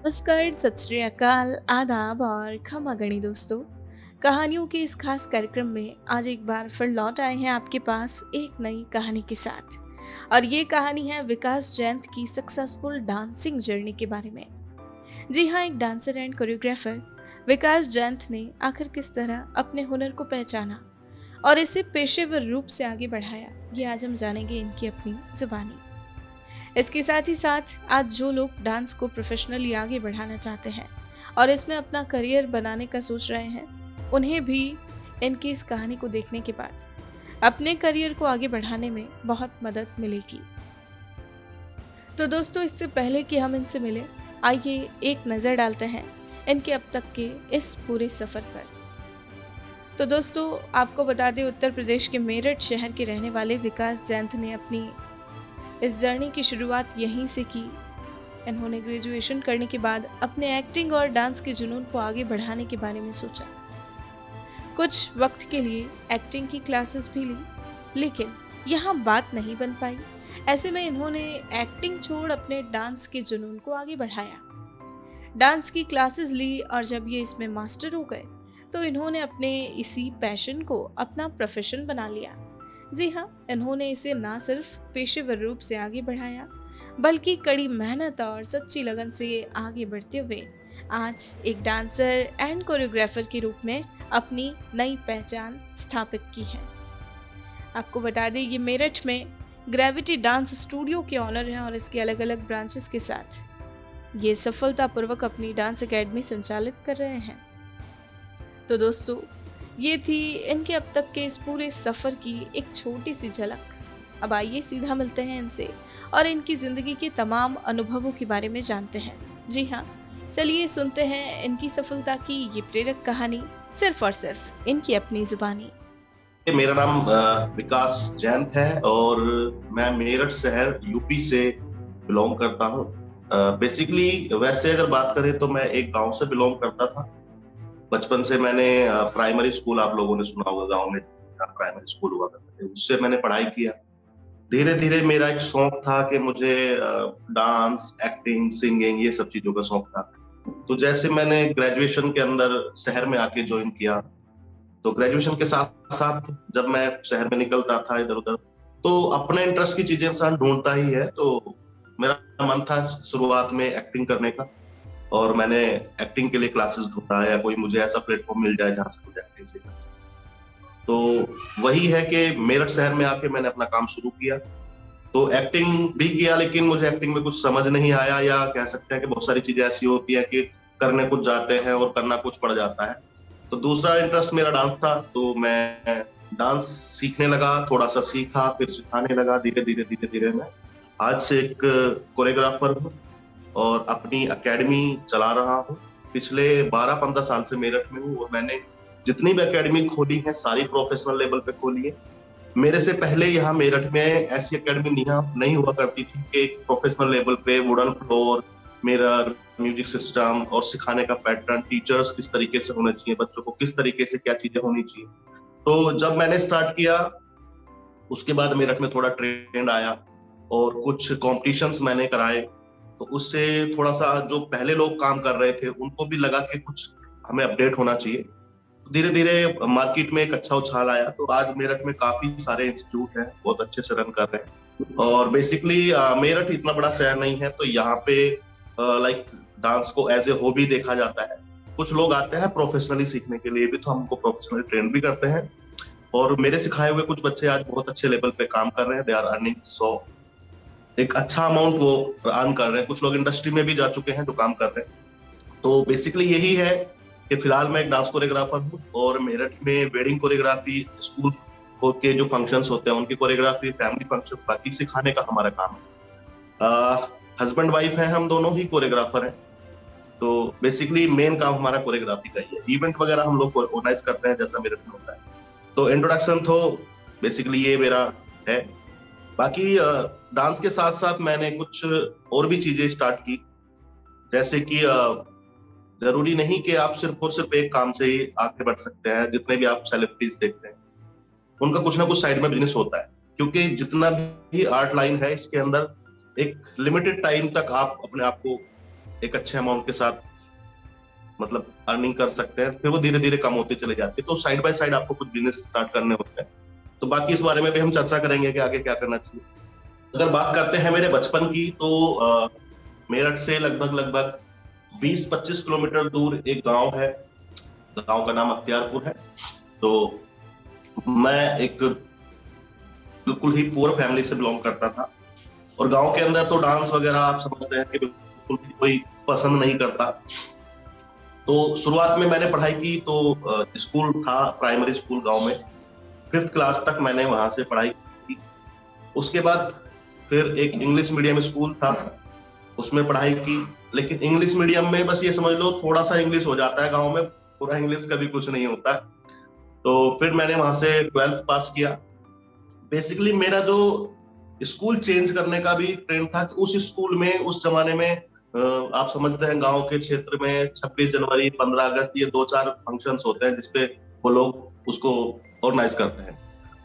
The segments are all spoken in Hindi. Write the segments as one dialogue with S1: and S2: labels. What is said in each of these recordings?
S1: नमस्कार, सत श्री अकाल, आदाब और खमा गणी दोस्तों। कहानियों के इस खास कार्यक्रम में आज एक बार फिर लौट आए हैं आपके पास एक नई कहानी के साथ। और ये कहानी है विकास जैन की सक्सेसफुल डांसिंग जर्नी के बारे में। जी हाँ, एक डांसर एंड कोरियोग्राफर विकास जैन ने आखिर किस तरह अपने हुनर को पहचाना और इसे पेशेवर रूप से आगे बढ़ाया, ये आज हम जानेंगे इनकी अपनी जुबानी। इसके साथ ही साथ आज जो लोग डांस को प्रोफेशनली आगे बढ़ाना चाहते हैं और इसमें अपना करियर बनाने का सोच रहे हैं, उन्हें भी इनकी इस कहानी को देखने के बाद अपने करियर को आगे बढ़ाने में बहुत मदद मिलेगी। तो दोस्तों, इससे पहले कि हम इनसे मिले, आइए एक नज़र डालते हैं इनके अब तक के इस पूरे सफ़र पर। तो दोस्तों, आपको बता दें, उत्तर प्रदेश के मेरठ शहर के रहने वाले विकास जैन ने अपनी इस जर्नी की शुरुआत यहीं से की। इन्होंने ग्रेजुएशन करने के बाद अपने एक्टिंग और डांस के जुनून को आगे बढ़ाने के बारे में सोचा। कुछ वक्त के लिए एक्टिंग की क्लासेस भी ली, लेकिन यहाँ बात नहीं बन पाई। ऐसे में इन्होंने एक्टिंग छोड़ अपने डांस के जुनून को आगे बढ़ाया। डांस की क्लासेस ली और जब ये इसमें मास्टर हो गए तो इन्होंने अपने इसी पैशन को अपना प्रोफेशन बना लिया। जी हाँ, इन्होंने इसे ना सिर्फ पेशेवर रूप से आगे बढ़ाया, बल्कि कड़ी मेहनत और सच्ची लगन से आगे बढ़ते हुए आज एक डांसर एंड कोरियोग्राफर के रूप में अपनी नई पहचान स्थापित की है। आपको बता दें, ये मेरठ में ग्रेविटी डांस स्टूडियो के ऑनर हैं और इसके अलग अलग ब्रांचेस के साथ ये सफलतापूर्वक अपनी डांस एकेडमी संचालित कर रहे हैं। तो दोस्तों, ये थी इनके अब तक के इस पूरे सफ़र की एक छोटी सी झलक। अब आइए सीधा मिलते हैं इनसे और इनकी ज़िंदगी के तमाम अनुभवों के बारे में जानते हैं। जी हाँ, चलिए सुनते हैं इनकी सफलता की ये प्रेरक कहानी, सिर्फ और सिर्फ इनकी अपनी जुबानी।
S2: मेरा नाम विकास जैन है और मैं मेरठ शहर यूपी से बिलोंग करता हूँ। बेसिकली वैसे अगर बात करें तो मैं एक गांव से बिलोंग करता था। बचपन से मैंने प्राइमरी स्कूल, आप लोगों ने सुना होगा, गांव में प्राइमरी स्कूल हुआ करते थे, उससे मैंने पढ़ाई किया। धीरे धीरे मेरा एक शौक था कि मुझे डांस, एक्टिंग, सिंगिंग, ये सब चीजों का शौक था। तो जैसे मैंने ग्रेजुएशन के अंदर शहर में आके ज्वाइन किया, तो ग्रेजुएशन के साथ साथ जब मैं शहर में निकलता था इधर उधर, तो अपने इंटरेस्ट की चीजें इंसान ढूंढता ही है। तो मेरा मन था शुरुआत में एक्टिंग करने का, और मैंने एक्टिंग के लिए क्लासेस ढूंढा या कोई मुझे ऐसा प्लेटफॉर्म मिल जाए जहां से मुझे एक्टिंग सीखना चाहिए। तो वही है कि मेरठ शहर में आके मैंने अपना काम शुरू किया। तो एक्टिंग भी किया, लेकिन मुझे एक्टिंग में कुछ समझ नहीं आया, या कह सकते हैं कि बहुत सारी चीजें ऐसी होती हैं कि करने कुछ जाते हैं और करना कुछ पड़ जाता है। तो दूसरा इंटरेस्ट मेरा डांस था, तो मैं डांस सीखने लगा, थोड़ा सा सीखा, फिर सिखाने लगा। धीरे धीरे मैं आज से एक कोरियोग्राफर हूँ और अपनी एकेडमी चला रहा हूँ। पिछले 12-15 साल से मेरठ में हूँ और मैंने जितनी भी एकेडमी खोली है सारी प्रोफेशनल लेवल पे खोली है। मेरे से पहले यहाँ मेरठ में ऐसी एकेडमी नहीं हुआ करती थी कि प्रोफेशनल लेवल पे wooden floor, mirror, music system और सिखाने का पैटर्न, टीचर्स किस तरीके से होने चाहिए, बच्चों को किस तरीके से क्या चीजें होनी चाहिए। तो जब मैंने स्टार्ट किया, उसके बाद मेरठ में थोड़ा ट्रेंड आया और कुछ कॉम्पिटिशन्स मैंने कराए। तो उससे थोड़ा सा जो पहले लोग काम कर रहे थे उनको भी लगा कि कुछ हमें अपडेट होना चाहिए। तो धीरे धीरे मार्केट में एक अच्छा उछाल आया। तो आज मेरठ में काफी सारे इंस्टीट्यूट हैं, बहुत अच्छे से रन कर रहे हैं। और बेसिकली मेरठ इतना बड़ा शहर नहीं है, तो यहाँ पे लाइक डांस को एज ए हॉबी देखा जाता है। कुछ लोग आते हैं प्रोफेशनली सीखने के लिए भी, तो हमको प्रोफेशनली ट्रेन भी करते हैं। और मेरे सिखाए हुए कुछ बच्चे आज बहुत अच्छे लेवल पे काम कर रहे हैं। दे आर अर्निंग, सो एक अच्छा अमाउंट वो अर्न कर रहे हैं। कुछ लोग इंडस्ट्री में भी जा चुके हैं जो काम कर रहे हैं। तो बेसिकली यही है कि फिलहाल मैं एक डांस कोरियोग्राफर हूँ और मेरठ में वेडिंग कोरियोग्राफी, स्कूल के जो फंक्शंस होते हैं उनकी कोरियोग्राफी, फैमिली फंक्शंस, बाकी सिखाने का हमारा काम है। हस्बैंड वाइफ है, हम दोनों ही कोरियोग्राफर हैं। तो बेसिकली मेन काम हमारा कोरियोग्राफी का ही है। इवेंट वगैरह हम लोग ऑर्गेनाइज करते हैं जैसा मेरठ में होता है। तो इंट्रोडक्शन तो बेसिकली ये मेरा है। बाकी डांस के साथ साथ मैंने कुछ और भी चीजें स्टार्ट की, जैसे कि जरूरी नहीं कि आप सिर्फ और सिर्फ एक काम से ही आगे बढ़ सकते हैं। जितने भी आप सेलिब्रिटीज देखते हैं उनका कुछ ना कुछ साइड में बिजनेस होता है, क्योंकि जितना भी आर्ट लाइन है इसके अंदर एक लिमिटेड टाइम तक आप अपने आप को एक अच्छे अमाउंट के साथ मतलब अर्निंग कर सकते हैं, फिर वो धीरे धीरे कम होती चली जाती है। तो साइड बाय साइड आपको कुछ बिजनेस स्टार्ट करने होते हैं। तो बाकी इस बारे में भी हम चर्चा करेंगे कि आगे क्या करना चाहिए। अगर बात करते हैं मेरे बचपन की, तो मेरठ से लगभग लगभग 20-25 किलोमीटर दूर एक गांव है। गांव का नाम अख्तियारपुर है। तो मैं एक बिल्कुल ही पुअर फैमिली से बिलोंग करता था, और गांव के अंदर तो डांस वगैरह आप समझते हैं कि बिल्कुल भी कोई पसंद नहीं करता। तो शुरुआत में मैंने पढ़ाई की तो स्कूल था, प्राइमरी स्कूल गांव में, 5th क्लास तक मैंने वहां से पढ़ाई की। उसके बाद फिर एक इंग्लिश मीडियम स्कूल था, उसमें पढ़ाई की। लेकिन इंग्लिश मीडियम में बस ये समझ लो थोड़ा सा इंग्लिश हो जाता है, गांव में पूरा इंग्लिश कभी कुछ नहीं होता। तो फिर मैंने वहां से 12th पास किया। बेसिकली मेरा जो स्कूल चेंज करने का भी ट्रेंड था कि उस स्कूल में उस जमाने में आप समझते हैं गांव के क्षेत्र में 26 जनवरी 15 अगस्त ये 2-4 फंक्शंस होते हैं जिसपे वो लोग उसको ऑर्गेनाइज करते हैं।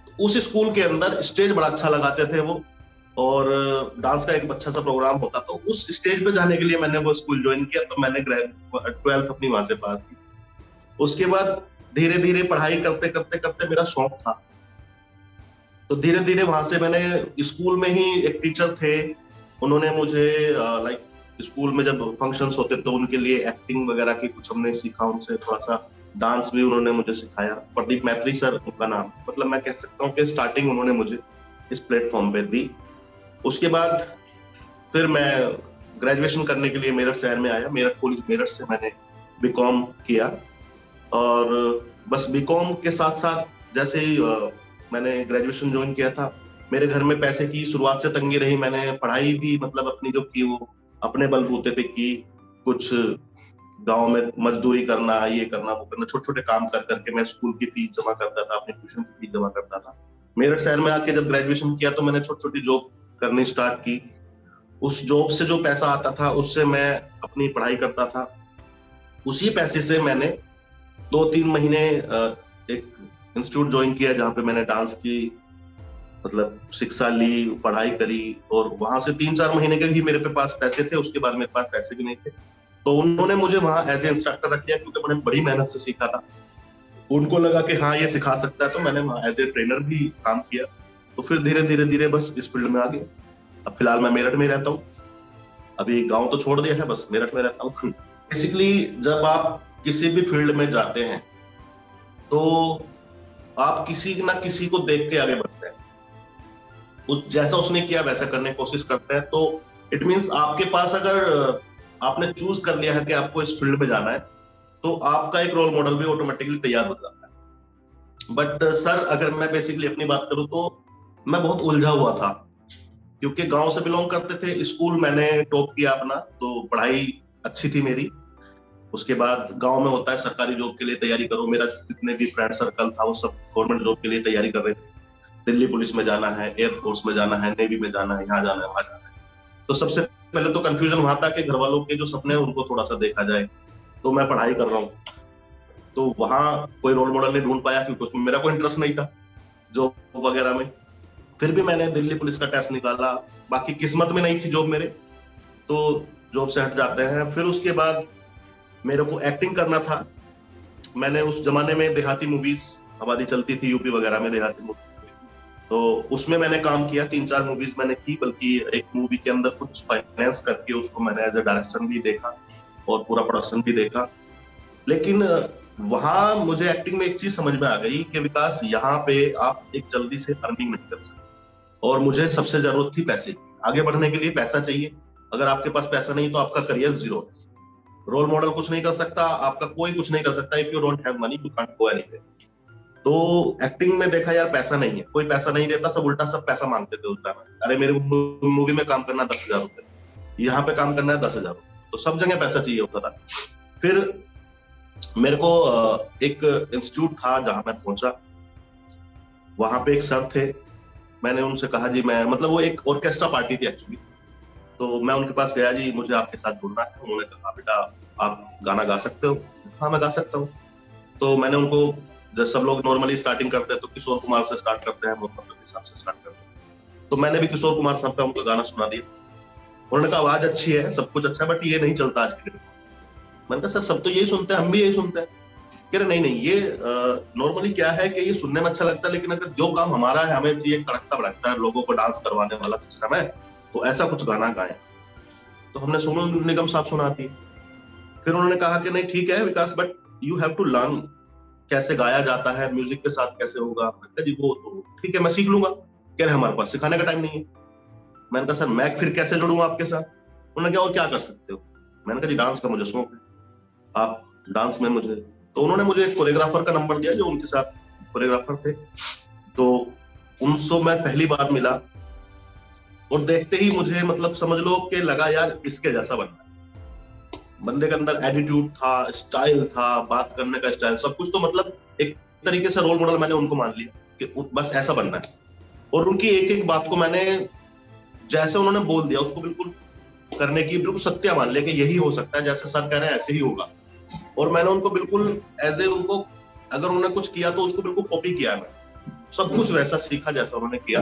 S2: तो उस स्कूल के अंदर स्टेज बड़ा अच्छा लगाते थे वो, और डांस का एक अच्छा सा प्रोग्राम होता। तो उस स्टेज पे जाने के लिए मैंने वो स्कूल ज्वाइन किया। तो मैंने 12th अपनी वहां से पास की। उसके बाद धीरे धीरे पढ़ाई करते करते करते मेरा शौक था, तो धीरे धीरे वहां से मैंने स्कूल में ही एक टीचर थे, उन्होंने मुझे लाइक स्कूल में जब फंक्शंस होते तो उनके लिए एक्टिंग वगैरह की कुछ हमने सीखा उनसे, थोड़ा सा डांस भी उन्होंने मुझे सिखाया। प्रदीप मैत्री सर उनका नाम, मतलब मैं कह सकता हूँ कि स्टार्टिंग उन्होंने मुझे इस प्लेटफॉर्म पे दी। उसके बाद फिर मैं ग्रेजुएशन करने के लिए मेरठ शहर में आया। मेरठ कॉलेज मेरठ से मैंने बीकॉम किया, और बस बीकॉम के साथ साथ जैसे ही मैंने ग्रेजुएशन ज्वाइन किया था, मेरे घर में पैसे की शुरुआत से तंगी रही। मैंने पढ़ाई भी मतलब अपनी जो की वो अपने बलबूते पे की। कुछ गांव में मजदूरी करना, ये करना वो करना, छोटे छोटे काम कर करके मैं स्कूल की फीस जमा करता था, अपनी ट्यूशन की फीस जमा करता था। मेरठ शहर में आके जब ग्रेजुएशन किया तो मैंने छोटी छोटी जॉब करनी स्टार्ट की। उस जॉब से जो पैसा आता था उससे मैं अपनी पढ़ाई करता था। उसी पैसे से मैंने 2-3 महीने एक इंस्टीट्यूट ज्वाइन किया जहाँ पे मैंने डांस की मतलब शिक्षा ली, पढ़ाई करी, और वहां से 3-4 महीने के ही मेरे पे पास पैसे थे। उसके बाद मेरे पास पैसे भी नहीं थे, तो उन्होंने मुझे वहां एज ए इंस्ट्रक्टर रख लिया, क्योंकि मैंने बड़ी मेहनत से सीखा था। उनको लगा कि हाँ ये सिखा सकता है, तो मैंने वहां एज ए ट्रेनर भी काम किया। तो फिर धीरे धीरे धीरे बस इस फील्ड में आ गया। अब फिलहाल मैं मेरठ में रहता हूँ। अभी गाँव तो छोड़ दिया है, बस मेरठ में रहता हूँ। बेसिकली जब आप किसी भी फील्ड में जाते हैं तो आप किसी ना किसी को देख के आगे बढ़ते हैं। जैसा उसने किया वैसा करने की कोशिश करते हैं। तो इट मीन्स आपके पास अगर आपने चूज कर लिया है कि आपको इस फील्ड में जाना है, तो आपका एक रोल मॉडल भी ऑटोमेटिकली तैयार हो जाता है। बट सर अगर मैं बेसिकली अपनी बात करूं तो मैं बहुत उलझा हुआ था, क्योंकि गांव से बिलोंग करते थे। स्कूल मैंने टॉप किया अपना, तो पढ़ाई अच्छी थी मेरी। उसके बाद गांव में होता है सरकारी जॉब के लिए तैयारी करो। मेरा जितने भी फ्रेंड सर्कल था वो सब गवर्नमेंट जॉब के लिए तैयारी कर रहे थे। दिल्ली पुलिस में जाना है, एयरफोर्स में जाना है, नेवी में जाना है, यहाँ जाना है, वहां जाना है। तो सबसे पहले तो कंफ्यूजन वहां था कि घर वालों के जो सपने हैं उनको थोड़ा सा देखा जाए। तो मैं पढ़ाई कर रहा हूँ, तो वहां कोई रोल मॉडल नहीं ढूंढ पाया, क्योंकि उसमें मेरा कोई इंटरेस्ट नहीं था जॉब वगैरह में। फिर भी मैंने दिल्ली पुलिस का टेस्ट निकाला, बाकी किस्मत में नहीं थी जॉब मेरे, तो जॉब से हट जाते हैं। फिर उसके बाद मेरे को एक्टिंग करना था। मैंने उस जमाने में देहाती मूवीज हमारी चलती थी यूपी वगैरह में, देहाती मूवी, तो उसमें मैंने काम किया। 3-4 मूवीज मैंने की, बल्कि एक मूवी के अंदर कुछ फाइनेंस करके उसको मैंने एज ए डायरेक्शन भी देखा और पूरा प्रोडक्शन भी देखा। लेकिन वहां मुझे एक्टिंग में एक चीज समझ में आ गई कि विकास यहाँ पे आप एक जल्दी से अर्निंग नहीं कर सकते, और मुझे सबसे जरूरत थी पैसे की। आगे बढ़ने के लिए पैसा चाहिए। अगर आपके पास पैसा नहीं तो आपका करियर जीरो है। रोल मॉडल कुछ नहीं कर सकता, आपका कोई कुछ नहीं कर सकता। If you don't have money you can't go anywhere. तो एक्टिंग में देखा यार पैसा नहीं है, कोई पैसा नहीं देता, सब उल्टा सब पैसा मांगते थे उस टाइम। अरे मेरे मूवी में काम करना 10,000 रुपए, यहाँ पे काम करना है 10,000 रुपए, तो सब जगह पैसा चाहिए होता था। फिर मेरे को एक इंस्टीट्यूट था जहां मैं पहुंचा, वहां पे एक सर थे। मैंने उनसे कहा जी मैं मतलब वो एक ऑर्केस्ट्रा पार्टी थी एक्चुअली, तो मैं उनके पास गया, जी मुझे आपके साथ जुड़ना है। उन्होंने कहा बेटा आप गाना गा सकते हो? हाँ मैं गा सकता हूँ। तो मैंने उनको, जब सब लोग नॉर्मली स्टार्टिंग करते हैं तो किशोर कुमार से स्टार्ट करते हैं, मोहम्मद रफी साहब से स्टार्ट करते हैं, तो मैंने भी किशोर कुमार साहब का उनको गाना सुना दिया। उन्होंने कहा आवाज अच्छी है, सब कुछ अच्छा है, बट ये नहीं चलता आज के डेट में। मैंने कहा सर सब तो यही सुनते हैं, हम भी यही सुनते हैं। कह रहे नहीं नहीं, ये नॉर्मली क्या है कि ये सुनने में अच्छा लगता है, लेकिन अगर जो काम हमारा है, हमें चाहिए तड़कता भड़कता है, लोगों को डांस करवाने वाला सिस्टम है, तो ऐसा कुछ गाना गाएं। तो हमने सोनू निगम साहब सुना दी। फिर उन्होंने कहा कि नहीं ठीक है Vikas, but you have to learn कैसे गाया जाता है, म्यूजिक के साथ कैसे होगा। मैंने कहा जी वो तो ठीक है, मैं सीख लूंगा। कह रहे हमारे पास सिखाने का टाइम नहीं है। मैंने कहा सर मैं फिर कैसे जुड़ूंगा आपके साथ। उन्होंने कहा और क्या कर सकते हो। मैंने कहा जी डांस का मुझे शौक है, आप डांस में मुझे। तो उन्होंने मुझे एक कोरियोग्राफर का नंबर दिया जो उनके साथ कोरियोग्राफर थे। तो उनसे मैं पहली बार मिला और देखते ही मुझे मतलब समझ लो कि लगा यार इसके जैसा बनना है। बंदे के अंदर एटीट्यूड था, स्टाइल था, बात करने का स्टाइल, सब कुछ। तो मतलब एक तरीके से रोल मॉडल मैंने उनको मान लिया कि बस ऐसा बनना है। और उनकी एक एक बात को मैंने जैसे उन्होंने बोल दिया उसको बिल्कुल करने की बिल्कुल सत्य मान लिया कि यही हो सकता है, जैसे सर कह रहे हैं ऐसे ही होगा। और मैंने उनको बिल्कुल एज ए उनको अगर उन्होंने कुछ किया तो उसको बिल्कुल कॉपी किया। मैं सब कुछ वैसा सीखा जैसा उन्होंने किया।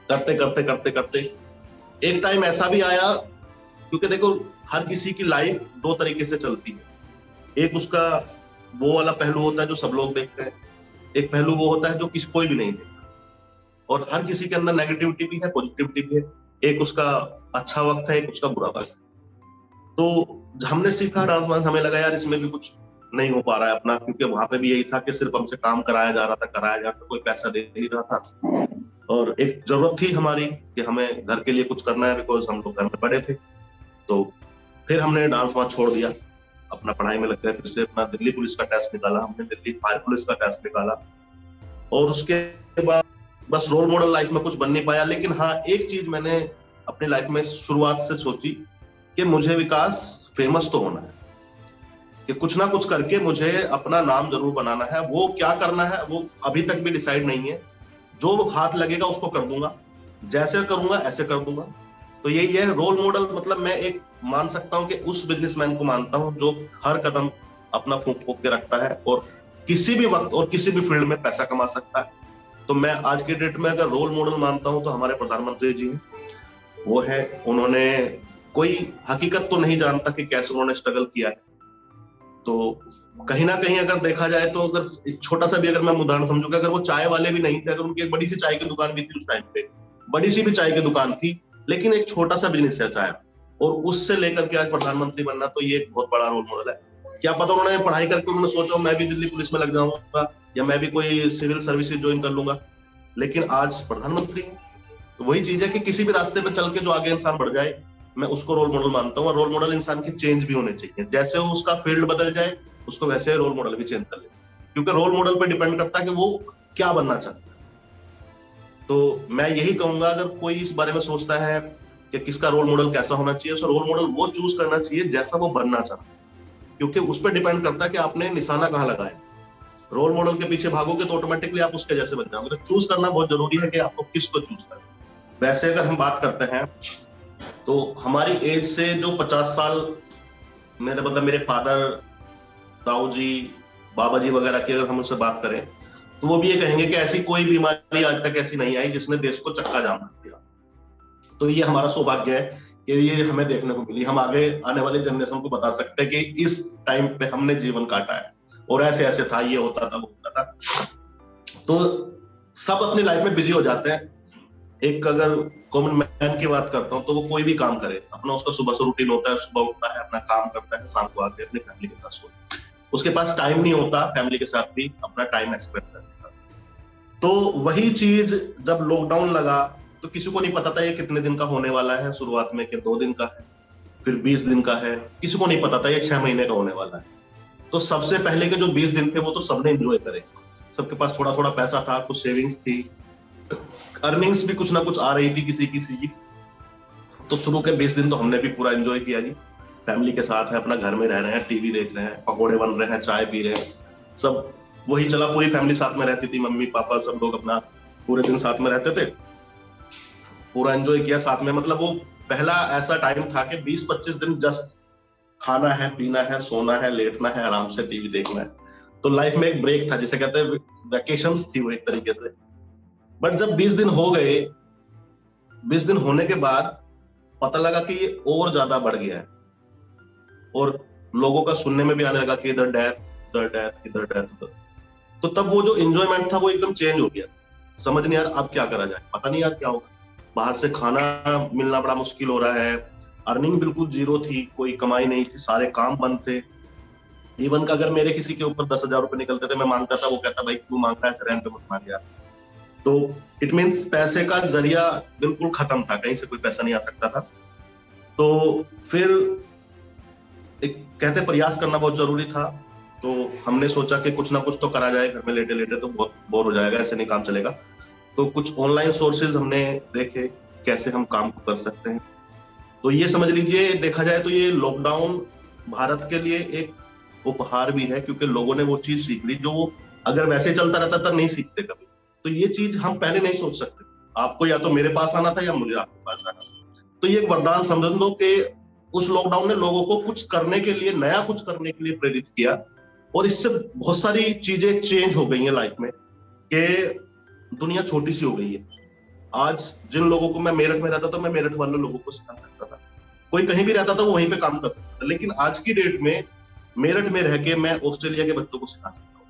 S2: करते करते करते करते एक टाइम ऐसा भी आया, क्योंकि देखो हर किसी की लाइफ दो तरीके से चलती है। एक उसका वो वाला पहलू होता है जो सब लोग देखते हैं, एक पहलू वो होता है जो किसी कोई भी नहीं देखता। और हर किसी के अंदर नेगेटिविटी भी है, पॉजिटिविटी भी है। एक उसका अच्छा वक्त है, एक उसका बुरा वक्त है। तो हमने सीखा डांस वांस, हमें लगा यार इसमें भी कुछ नहीं हो पा रहा है अपना, क्योंकि वहां पे भी यही था कि सिर्फ हमसे काम कराया जा रहा था, कोई पैसा दे नहीं रहा था। और एक जरूरत थी हमारी कि हमें घर के लिए कुछ करना है, बिकॉज हम लोग घर में पड़े थे। तो फिर हमने डांस वांस छोड़ दिया, अपना पढ़ाई में लग गए। फिर से अपना दिल्ली पुलिस का टेस्ट निकाला हमने, दिल्ली फायर पुलिस का टेस्ट निकाला। और उसके बाद बस रोल मॉडल लाइफ में कुछ बन नहीं पाया। लेकिन हाँ एक चीज मैंने अपनी लाइफ में शुरुआत से सोची कि मुझे विकास फेमस तो होना है, कि कुछ ना कुछ करके मुझे अपना नाम जरूर बनाना है। वो क्या करना है वो अभी तक भी डिसाइड नहीं है। जो हाथ लगेगा उसको कर दूंगा, जैसे करूंगा ऐसे कर दूंगा। तो यही है रोल मॉडल। मतलब मैं एक मान सकता हूं कि उस बिजनेसमैन को मानता हूं जो हर कदम अपना फूंक फूंक के रखता है और किसी भी वक्त और किसी भी फील्ड में पैसा कमा सकता है। तो मैं आज के डेट में अगर रोल मॉडल मानता हूं तो हमारे प्रधानमंत्री जी हैं। वो है, उन्होंने कोई हकीकत तो नहीं जानता कि कैसे उन्होंने स्ट्रगल किया है। तो कहीं ना कहीं अगर देखा जाए तो अगर छोटा सा भी अगर मैं उदाहरण समझूंगा, अगर वो चाय वाले भी नहीं थे, अगर उनकी एक बड़ी सी चाय की दुकान भी थी उस टाइम पे, बड़ी सी भी चाय की दुकान थी, लेकिन एक छोटा सा बिजनेस है चाय, और उससे लेकर के आज प्रधानमंत्री बनना, तो ये एक बहुत बड़ा रोल मॉडल है। क्या पता उन्होंने पढ़ाई करके उन्होंने सोचा मैं भी दिल्ली पुलिस में लग जाऊंगा या मैं भी कोई सिविल सर्विसेज ज्वाइन कर लूंगा, लेकिन आज प्रधानमंत्री। तो वही चीज है कि किसी भी रास्ते पे चल के जो आगे इंसान बढ़ जाए, मैं उसको रोल मॉडल मानता हूँ। और रोल मॉडल इंसान के चेंज भी होने चाहिए, जैसे वो उसका फील्ड बदल जाए उसको वैसे रोल मॉडल भी चेंज कर लेना चाहिए, क्योंकि रोल मॉडल पे डिपेंड करता है कि वो क्या बनना चाहता है। तो मैं यही कहूंगा, अगर कोई इस बारे में सोचता है कि किसका रोल मॉडल कैसा होना चाहिए, उसका रोल मॉडल वो चूज करना चाहिए जैसा वो बनना चाहता है, क्योंकि उस पर डिपेंड करता है कि आपने निशाना कहाँ लगाया। रोल मॉडल के पीछे भागोगे तो ऑटोमेटिकली आप उसके जैसे बन जाओगे। तो चूज करना बहुत जरूरी है कि आपको किसको चूज करना। वैसे अगर हम बात करते हैं तो हमारी एज से जो 50 साल मेरे मतलब मेरे फादर, ताऊ जी, बाबा जी वगैरह की अगर हम उनसे बात करें तो वो भी ये कहेंगे कि ऐसी कोई बीमारी आज तक ऐसी नहीं आई जिसने देश को चक्का जाम कर दिया। तो ये हमारा सौभाग्य है कि ये हमें देखने को मिली। हम आगे आने वाले जनरेशन को बता सकते हैं कि इस टाइम पे हमने जीवन काटा है और ऐसे ऐसे था, ये होता था, वो होता था। तो सब अपनी लाइफ में बिजी हो जाते हैं। एक अगर कॉमन मैन की बात करता हूँ तो वो कोई भी काम करे अपना, उसका सुबह से रूटीन होता है, सुबह उठता है, अपना काम करता है, शाम को आके अपनी फैमिली के साथ सोता है। उसके पास टाइम नहीं होता फैमिली के साथ भी अपना टाइम एक्सपेंड करने का। तो वही चीज जब लॉकडाउन लगा तो किसी को नहीं पता था ये कितने दिन का होने वाला है। शुरुआत में कि 2 दिन का है, फिर 20 दिन का है, किसी को नहीं पता था ये 6 महीने का होने वाला है। तो सबसे पहले के जो 20 दिन थे वो तो सबने एंजॉय करे। सबके पास थोड़ा थोड़ा पैसा था, कुछ सेविंग्स थी, अर्निंग्स भी कुछ ना कुछ आ रही थी किसी किसी की। तो शुरू के 20 दिन तो हमने भी पूरा एंजॉय किया जी। फैमिली के साथ है, अपना घर में रह रहे हैं, टीवी देख रहे हैं, पकौड़े बन रहे हैं, चाय पी रहे हैं, सब वही चला। पूरी फैमिली साथ में रहती थी, मम्मी पापा सब लोग अपना पूरे दिन साथ में रहते थे, पूरा एंजॉय किया साथ में। मतलब वो पहला ऐसा टाइम था कि 20-25 दिन जस्ट खाना है, पीना है, सोना है, लेटना है, आराम से टीवी देखना है। तो लाइफ में एक ब्रेक था, जिसे कहते हैं वैकेशंस थी वो एक तरीके से। बट जब 20 दिन हो गए, 20 दिन होने के बाद पता लगा कि ये और ज्यादा बढ़ गया है, और लोगों का सुनने में भी आने लगा कि इधर डेथ, इधर डेथ, इधर डेथ, उधर। तो तब वो जो एंजॉयमेंट था वो एकदम चेंज हो गया। समझ नहीं यार अब क्या करा जाए, पता नहीं यार क्या होगा। बाहर से खाना मिलना बड़ा मुश्किल हो रहा है, अर्निंग बिल्कुल जीरो थी, कोई कमाई नहीं थी, सारे काम बंद थे। इवन का अगर मेरे किसी के ऊपर 10,000 रुपए निकलते थे, मैं मांगता था, वो कहता भाई क्यों मांगता है, रेंट पे मत मांग यार। तो इट मीन्स पैसे का जरिया बिल्कुल खत्म था, कहीं से कोई पैसा नहीं आ सकता था। तो फिर एक कहते प्रयास करना बहुत जरूरी था। तो हमने सोचा कि कुछ ना कुछ तो करा जाए, घर में लेटे लेटे तो बहुत बोर हो जाएगा, ऐसे नहीं काम चलेगा। तो कुछ ऑनलाइन सोर्सेज हमने देखे कैसे हम काम कर सकते हैं। तो ये समझ लीजिए, देखा जाए तो ये लॉकडाउन भारत के लिए एक उपहार भी है, क्योंकि लोगों ने वो चीज सीख ली जो वो अगर वैसे चलता रहता तब नहीं सीखते कभी। तो ये चीज हम पहले नहीं सोच सकते, आपको या तो मेरे पास आना था या मुझे आपके पास आना था। तो ये एक वरदान समझ लो कि उस लॉकडाउन ने लोगों को कुछ करने के लिए, नया कुछ करने के लिए प्रेरित किया, और इससे बहुत सारी चीजें चेंज हो गई हैं लाइफ में, कि दुनिया छोटी सी हो गई है। आज जिन लोगों को, मैं मेरठ में रहता था, मैं मेरठ वाले लोगों को सिखा सकता था, कोई कहीं भी रहता था वो वहीं पे काम कर सकता था। लेकिन आज की डेट में मेरठ में रह के मैं ऑस्ट्रेलिया के बच्चों को सिखा सकता हूँ,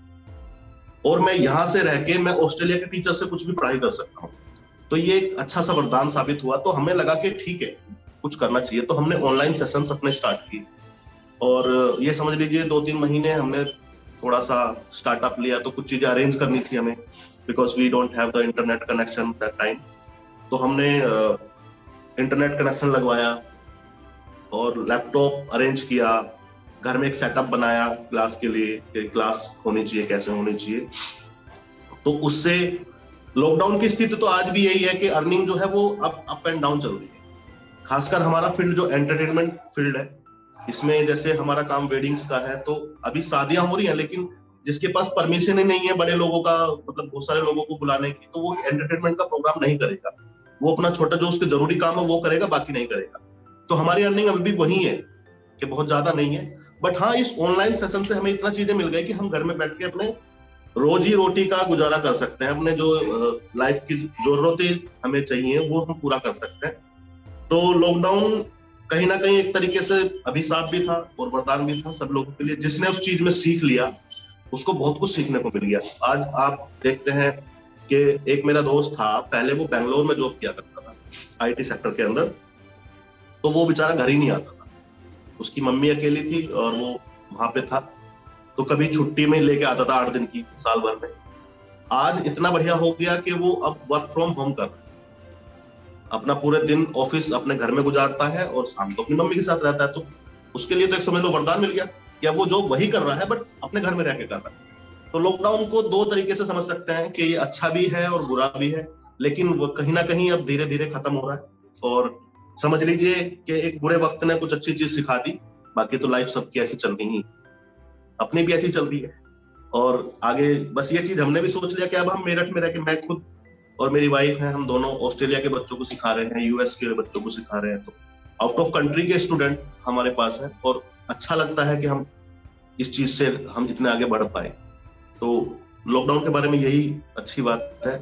S2: और मैं यहां से रह के मैं ऑस्ट्रेलिया के टीचर से कुछ भी पढ़ाई कर सकता हूँ। तो ये एक अच्छा सा वरदान साबित हुआ। तो हमें लगा कि ठीक है, कुछ करना चाहिए। तो हमने ऑनलाइन सेशंस अपने स्टार्ट किए, और ये समझ लीजिए 2-3 महीने हमने थोड़ा सा स्टार्टअप लिया। तो कुछ चीजें अरेंज करनी थी हमें, because we don't have the internet connection that time. तो हमने इंटरनेट कनेक्शन लगवाया और लैपटॉप अरेंज किया, घर में एक सेटअप बनाया क्लास के लिए कि क्लास होनी चाहिए, कैसे होनी चाहिए। तो उससे लॉकडाउन की स्थिति तो आज भी यही है कि अर्निंग जो है वो अप एंड डाउन चल रही है। खासकर हमारा फील्ड जो एंटरटेनमेंट फील्ड है, इसमें जैसे हमारा काम वेडिंग्स का है, तो अभी शादियां हो रही हैं, लेकिन जिसके पास परमिशन ही नहीं है बड़े लोगों का, मतलब बहुत सारे लोगों को बुलाने की, तो वो एंटरटेनमेंट का प्रोग्राम नहीं करेगा। वो अपना छोटा जो उसके जरूरी काम है वो करेगा, बाकी नहीं करेगा। तो हमारी अर्निंग अभी भी वही है कि बहुत ज्यादा नहीं है। बट हाँ, इस ऑनलाइन सेशन से हमें इतना चीजें मिल गई कि हम घर में बैठ के अपने रोजी रोटी का गुजारा कर सकते हैं, अपने जो लाइफ की जरूरतें हमें चाहिए वो हम पूरा कर सकते हैं। तो लॉकडाउन कहीं ना कहीं एक तरीके से अभिशाप भी था और वरदान भी था सब लोगों के लिए। जिसने उस चीज में सीख लिया उसको बहुत कुछ सीखने को मिल गया। आज आप देखते हैं कि एक मेरा दोस्त था, पहले वो बेंगलोर में जॉब किया करता था आईटी सेक्टर के अंदर, तो वो बेचारा घर ही नहीं आता था। उसकी मम्मी अकेली थी और वो वहां पे था, तो कभी छुट्टी में लेके आता था 8 दिन की साल भर में। आज इतना बढ़िया हो गया कि वो अब वर्क फ्रॉम होम कर रहा है, अपना पूरे दिन ऑफिस अपने घर में गुजारता है और शाम को अपनी मम्मी के साथ रहता है। तो उसके लिए तो एक समझ लो वरदान मिल गया कि अब वो जॉब वही कर रहा है बट अपने घर में रह के कर रहा है। तो लॉकडाउन को 2 तरीके से समझ सकते हैं कि ये अच्छा भी है और बुरा भी है, लेकिन वो कहीं ना कहीं अब धीरे धीरे खत्म हो रहा है। और समझ लीजिए कि एक बुरे वक्त ने कुछ अच्छी चीज सिखा दी, बाकी तो लाइफ सबकी ऐसी चल रही है, अपनी भी ऐसी चल रही है। और आगे बस ये चीज हमने भी सोच लिया कि अब हम मेरठ में रह के, मैं खुद और मेरी वाइफ है, हम दोनों ऑस्ट्रेलिया के बच्चों को सिखा रहे हैं, यूएस के बच्चों को सिखा रहे हैं। तो आउट ऑफ कंट्री के स्टूडेंट हमारे पास है, और अच्छा लगता है कि हम इस चीज से हम इतने आगे बढ़ पाए। तो लॉकडाउन के बारे में यही अच्छी बात है।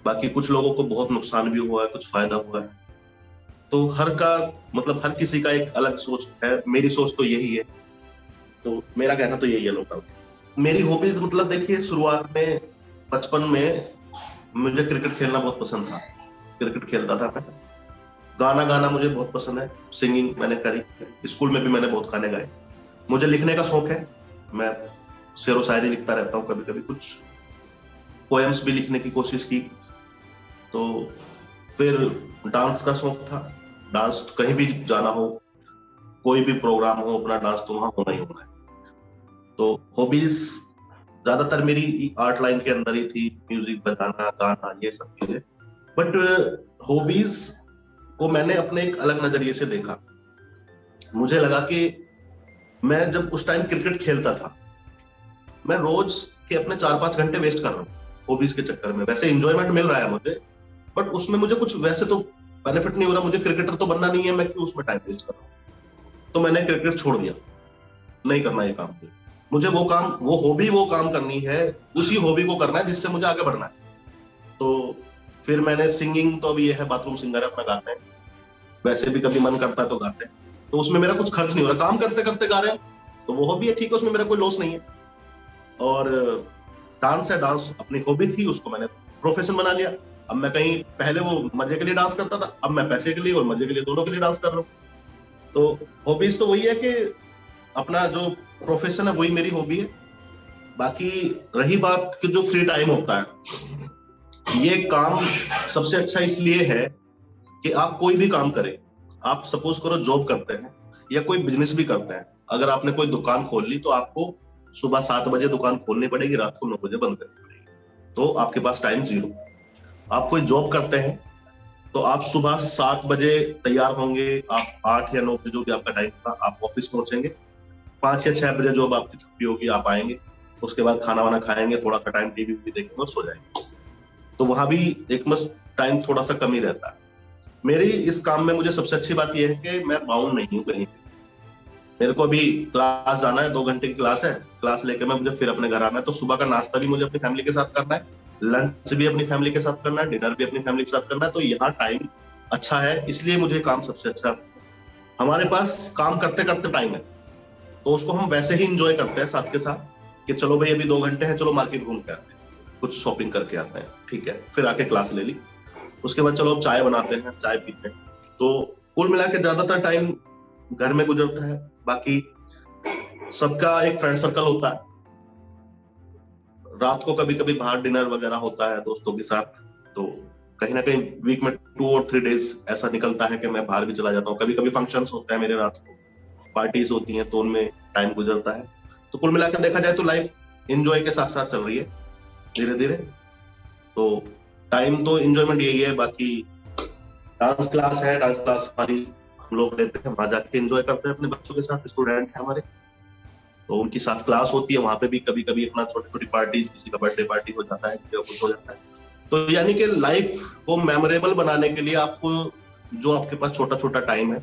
S2: बाकी कुछ लोगों को बहुत नुकसान भी हुआ है, कुछ फायदा हुआ है। तो हर का मतलब हर किसी का एक अलग सोच है, मेरी सोच तो यही है। तो मेरा कहना तो यही है लॉकडाउन। मेरी हॉबीज मतलब देखिए, शुरुआत में बचपन में मुझे क्रिकेट खेलना बहुत पसंद था, क्रिकेट खेलता था मैं। गाना गाना मुझे बहुत पसंद है, सिंगिंग मैंने करी, स्कूल में भी मैंने बहुत गाने गाए। मुझे लिखने का शौक है, मैं शेरो शायरी लिखता रहता हूँ, कभी कभी कुछ पोएम्स भी लिखने की कोशिश की। तो फिर डांस का शौक था, डांस तो कहीं भी जाना हो, कोई भी प्रोग्राम हो, अपना डांस तो वहां होना ही होना है। तो हॉबीज ज्यादातर मेरी आर्ट लाइन के अंदर ही थी, म्यूजिक बजाना, गाना, ये सब चीजें। बट हॉबीज को मैंने अपने एक अलग नजरिए से देखा। मुझे लगा कि मैं जब उस टाइम क्रिकेट खेलता था, मैं रोज के अपने 4-5 घंटे वेस्ट कर रहा हूँ हॉबीज के चक्कर में। वैसे एंजॉयमेंट मिल रहा है मुझे, बट उसमें मुझे कुछ वैसे तो बेनिफिट नहीं हो रहा। मुझे क्रिकेटर तो बनना नहीं है, मैं क्यों उसमें टाइम वेस्ट कर रहा हूँ। तो मैंने क्रिकेट छोड़ दिया, नहीं करना ये काम। मुझे वो काम, वो हॉबी, वो काम करनी है, उसी हॉबी को करना है जिससे मुझे आगे बढ़ना है। तो फिर मैंने सिंगिंग, तो अभी ये है बाथरूम सिंगर है, अपना गाते हैं। वैसे भी कभी मन करता है तो गाते हैं, तो उसमें मेरा कुछ खर्च नहीं हो रहा, काम करते करते गा रहे हैं, तो वो हॉबी है, ठीक है, उसमें मेरा कोई लॉस नहीं है। और डांस है, डांस अपनी हॉबी थी, उसको मैंने प्रोफेशन बना लिया। अब मैं कहीं, पहले वो मजे के लिए डांस करता था, अब मैं पैसे के लिए और मजे के लिए दोनों के लिए डांस कर रहा हूँ। तो हॉबीज तो वही है कि अपना जो प्रोफेशन है वही मेरी हॉबी है। बाकी रही बात कि जो फ्री टाइम होता है, ये काम सबसे अच्छा इसलिए है कि आप कोई भी काम करें, आप सपोज करो जॉब करते हैं या कोई बिजनेस भी करते हैं, अगर आपने कोई दुकान खोल ली तो आपको सुबह 7 बजे दुकान खोलनी पड़ेगी, रात को 9 बजे बंद करनी पड़ेगी, तो आपके पास टाइम जीरो। आप कोई जॉब करते हैं तो आप सुबह 7 बजे तैयार होंगे, आप 8 या 9 बजे जो भी आपका टाइम था आप ऑफिस पहुंचेंगे, 5 या 6 बजे जो अब आपकी छुट्टी होगी आप आएंगे, उसके बाद खाना वाना खाएंगे, थोड़ा सा टाइम टीवी भी देखेंगे और सो जाएंगे। तो वहां भी एक मस्त टाइम थोड़ा सा कम ही रहता है। मेरी इस काम में मुझे सबसे अच्छी बात यह है कि मैं बाउंड नहीं हूँ कहीं पे। मेरे को अभी क्लास जाना है, 2 घंटे की क्लास है, क्लास लेके मैं मुझे फिर अपने घर आना है, तो सुबह का नाश्ता भी मुझे अपनी फैमिली के साथ करना है, लंच भी अपनी फैमिली के साथ करना है, डिनर भी अपनी फैमिली के साथ करना है, तो यहाँ टाइम अच्छा है, इसलिए मुझे काम सबसे अच्छा। हमारे पास काम करते करते टाइम है, तो उसको हम वैसे ही इंजॉय करते हैं साथ के साथ कि चलो भाई अभी 2 घंटे हैं, चलो मार्केट घूम के आते हैं, कुछ शॉपिंग करके आते हैं, ठीक है, फिर आके क्लास ले ली, उसके बाद चलो अब चाय बनाते हैं, चाय पीते हैं। तो कुल मिला के ज्यादातर टाइम घर में गुजरता है। बाकी सबका एक फ्रेंड सर्कल होता है, रात को कभी कभी बाहर डिनर वगैरह होता है दोस्तों के साथ, तो कहीं ना कहीं वीक में 2 और 3 डेज ऐसा निकलता है कि मैं बाहर भी चला जाता हूँ। कभी कभी फंक्शंस होते हैं मेरे, रात को पार्टीज होती हैं, तो उनमें टाइम गुजरता है। तो कुल मिलाकर देखा जाए तो लाइफ एंजॉय के साथ साथ चल रही है धीरे धीरे। तो टाइम तो एंजॉयमेंट यही है। बाकी डांस क्लास है, डांस क्लास हमारी हम लोग लेते हैं, वहां जाके एंजॉय करते हैं अपने बच्चों के साथ, स्टूडेंट है हमारे, तो उनकी साथ क्लास होती है, वहां पे भी कभी कभी अपना छोटी छोटी पार्टीज, किसी का बर्थडे पार्टी हो जाता है, किसी का कुछ हो जाता है। तो यानी कि लाइफ को मेमोरेबल बनाने के लिए आपको जो आपके पास छोटा छोटा टाइम है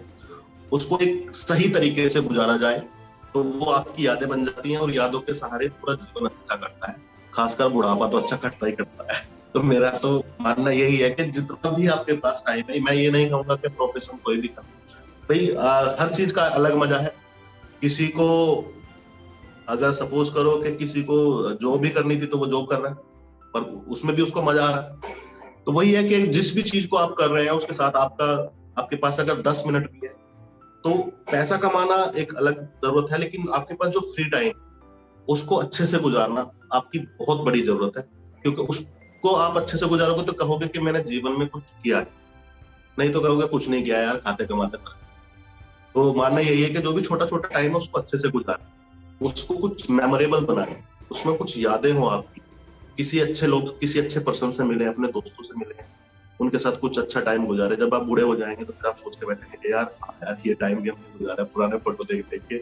S2: उसको एक सही तरीके से गुजारा जाए, तो वो आपकी यादें बन जाती हैं, और यादों के सहारे पूरा जीवन अच्छा करता है, खासकर बुढ़ापा तो अच्छा करता ही करता है। तो मेरा तो मानना यही है कि जितना भी आपके पास टाइम है, मैं ये नहीं कहूंगा कि प्रोफेशन कोई भी कर, भाई हर चीज का अलग मजा है। किसी को अगर सपोज करो कि किसी को जॉब भी करनी थी तो वो जॉब कर रहा है, पर उसमें भी उसको मजा आ रहा है। तो वही है कि जिस भी चीज को आप कर रहे हैं उसके साथ आपके पास अगर 10 मिनट भी है, तो पैसा कमाना एक अलग जरूरत है, लेकिन आपके पास जो फ्री टाइम उसको अच्छे से गुजारना आपकी बहुत बड़ी जरूरत है, क्योंकि उसको आप अच्छे से गुजारोगे तो कहोगे कि मैंने जीवन में कुछ किया है, नहीं तो कहोगे कुछ नहीं किया यार, खाते कमाते कर। तो मानना यही है कि जो भी छोटा छोटा टाइम है उसको अच्छे से गुजारें, उसको कुछ मेमोरेबल बनाएं, उसमें कुछ यादें हो आपकी, किसी अच्छे लोग, किसी अच्छे पर्सन से मिले, अपने दोस्तों से मिले, उनके साथ कुछ अच्छा टाइम गुजारे। जब आप बूढ़े हो जाएंगे तो फिर आप सोच के बैठेंगे कि यार यार ये टाइम भी हमने गुजारा, पुराने फोटो देख देख के।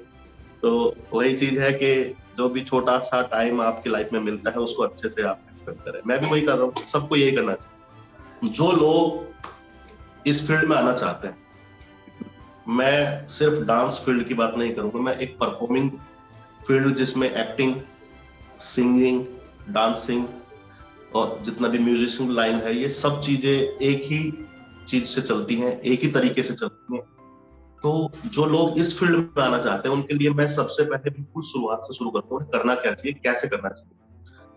S2: तो वही चीज है कि जो भी छोटा सा टाइम आपकी लाइफ में मिलता है उसको अच्छे से आप एक्सपेक्ट करें। मैं भी वही कर रहा हूँ, सबको यही करना चाहिए जो लोग इस फील्ड में आना चाहते हैं। मैं सिर्फ डांस फील्ड की बात नहीं करूंगा, मैं एक परफॉर्मिंग फील्ड जिसमें एक्टिंग, सिंगिंग, डांसिंग और जितना भी म्यूजिशियन लाइन है, ये सब चीजें एक ही चीज से चलती हैं, एक ही तरीके से चलती हैं। तो जो लोग इस फील्ड में आना चाहते हैं उनके लिए मैं सबसे पहले बिल्कुल शुरुआत से शुरू करता हूँ, करना क्या चाहिए, कैसे करना चाहिए।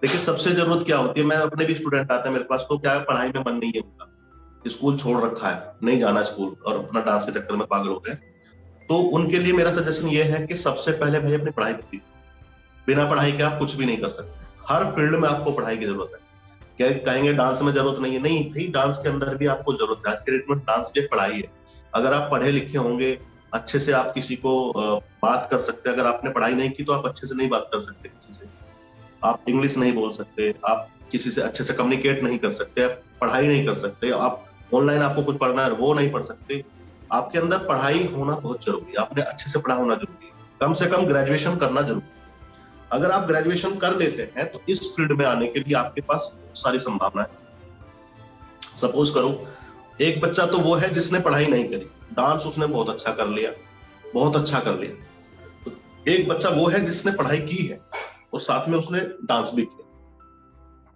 S2: देखिए सबसे जरूरत क्या होती है, मैं अपने भी स्टूडेंट आते हैं मेरे पास, तो क्या है, पढ़ाई में मन नहीं है उनका, स्कूल छोड़ रखा है, नहीं जाना स्कूल और अपना डांस के चक्कर में पागल हो गए। तो उनके लिए मेरा सजेशन ये है कि सबसे पहले भाई अपनी पढ़ाई कीजिए। बिना पढ़ाई के आप कुछ भी नहीं कर सकते, हर फील्ड में आपको पढ़ाई की जरूरत है। क्या कहेंगे डांस में जरूरत नहीं है, नहीं भाई, डांस के अंदर भी आपको जरूरत है। आज के डेट में डांस की पढ़ाई है। अगर आप पढ़े लिखे होंगे, अच्छे से आप किसी को बात कर सकते हैं, अगर आपने पढ़ाई नहीं की तो आप अच्छे से नहीं बात कर सकते किसी से, आप इंग्लिश नहीं बोल सकते, आप किसी से अच्छे से कम्युनिकेट नहीं कर सकते, आप पढ़ाई नहीं कर सकते, आप ऑनलाइन आपको कुछ पढ़ना है वो नहीं पढ़ सकते। आपके अंदर पढ़ाई होना बहुत जरूरी है, आपने अच्छे से पढ़ा होना जरूरी है, कम से कम ग्रेजुएशन करना जरूरी है। अगर आप ग्रेजुएशन कर लेते हैं तो इस फील्ड में आने के लिए आपके पास सारी संभावना है। सपोज करो एक बच्चा तो वो है जिसने पढ़ाई नहीं करी, डांस उसने बहुत अच्छा कर लिया, बहुत अच्छा कर लिया। तो एक बच्चा वो है जिसने पढ़ाई की है और साथ में उसने डांस भी किया,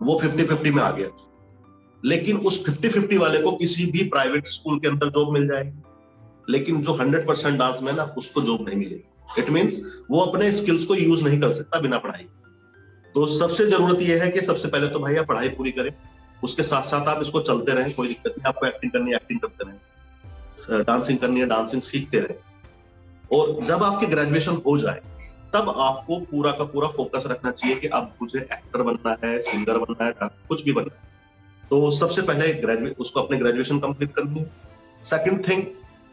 S2: वो 50-50 में आ गया। लेकिन उस 50-50 वाले को किसी भी प्राइवेट स्कूल के अंदर जॉब मिल जाएगी, लेकिन जो 100% डांस में ना उसको जॉब नहीं मिलेगी। इट मीन्स वो अपने स्किल्स को यूज नहीं कर सकता बिना पढ़ाई। तो सबसे जरूरत यह है कि सबसे पहले तो भाई आप पढ़ाई पूरी करें, उसके साथ साथ आप इसको चलते रहें, कोई दिक्कत नहीं, आपको एक्टिंग करनी है एक्टिंग करते रहें, डांसिंग करनी है डांसिंग सीखते रहें। और जब आपकी ग्रेजुएशन हो जाए तब आपको पूरा का पूरा फोकस रखना चाहिए कि अब मुझे एक्टर बनना है, सिंगर बनना है, कुछ भी बनना है। तो सबसे पहले उसको अपने ग्रेजुएशन कंप्लीट करनी है। सेकंड थिंग,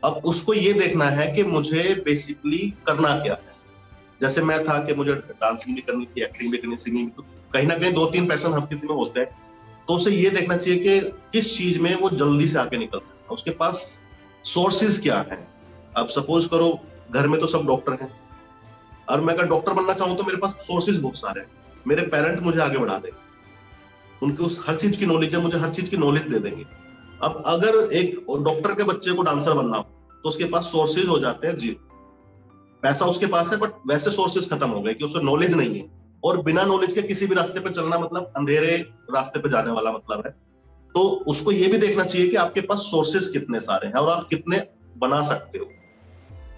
S2: अब उसको ये देखना है कि मुझे बेसिकली करना क्या है। जैसे मैं था कि मुझे डांसिंग भी करनी थी, एक्टिंग भी करनी, सिंगिंग, तो कहीं ना कहीं 2-3 पैशन हर किसी में होते हैं। तो उसे ये देखना चाहिए कि किस चीज में वो जल्दी से आके निकल सकता है, उसके पास सोर्सेज क्या है। अब सपोज करो घर में तो सब डॉक्टर हैं, और मैं अगर डॉक्टर बनना चाहूं तो मेरे पास सोर्सेज बहुत सारे हैं, मेरे पेरेंट मुझे आगे बढ़ा देंगे, उनके उस हर चीज की नॉलेज है, मुझे हर चीज की नॉलेज दे देंगे। अब अगर एक डॉक्टर के बच्चे को डांसर बनना हो तो उसके पास सोर्सेज हो जाते हैं जी, पैसा उसके पास है बट वैसे सोर्सेज खत्म हो गए कि उसे नॉलेज नहीं है, और बिना नॉलेज के किसी भी रास्ते पे चलना मतलब अंधेरे रास्ते पे जाने वाला मतलब है। तो उसको ये भी देखना चाहिए कि आपके पास सोर्सेज कितने सारे हैं और आप कितने बना सकते हो।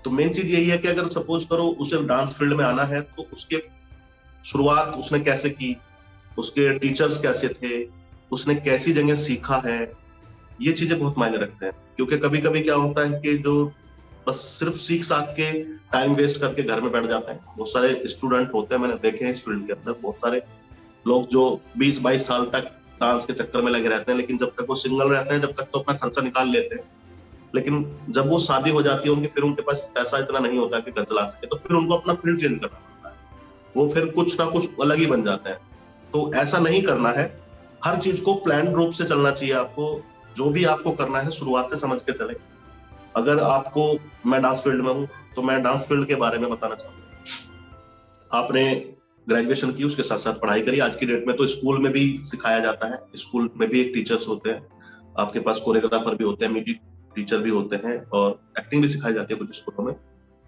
S2: तो मेन चीज यही है कि अगर सपोज करो उसे डांस फील्ड में आना है तो उसके शुरुआत उसने कैसे की, उसके टीचर्स कैसे थे, उसने कैसी जगह सीखा है, ये चीजें बहुत मायने रखते हैं। क्योंकि कभी कभी क्या होता है कि जो बस सिर्फ सीख साख के टाइम वेस्ट करके घर में बैठ जाते हैं, बहुत सारे स्टूडेंट होते हैं, मैंने देखे हैं इस फील्ड के अंदर बहुत सारे लोग जो 20-22 साल तक डांस के चक्कर में लगे रहते हैं, लेकिन जब तक वो सिंगल रहते हैं जब तक तो अपना खर्चा निकाल लेते हैं, लेकिन जब वो शादी हो जाती है उनकी, फिर उनके पास पैसा इतना नहीं होता कि घर चला सके, तो फिर उनको अपना फील्ड चेंज करना पड़ता है, वो फिर कुछ ना कुछ अलग ही बन जाता है। तो ऐसा नहीं करना है, हर चीज को प्लान रूप से चलना चाहिए आपको। जो भी आपको करना है शुरुआत से समझ के चले। अगर आपको, मैं डांस फील्ड में हूं तो मैं डांस फील्ड के बारे में बताना चाहूंगा। आपने ग्रेजुएशन की, उसके साथ साथ पढ़ाई करी। आज की डेट में तो स्कूल में भी सिखाया जाता है, स्कूल में भी एक टीचर्स होते हैं, आपके पास कोरियोग्राफर भी होते हैं, म्यूजिक टीचर भी होते हैं, और एक्टिंग भी सिखाई जाती है कुछ स्कूलों में।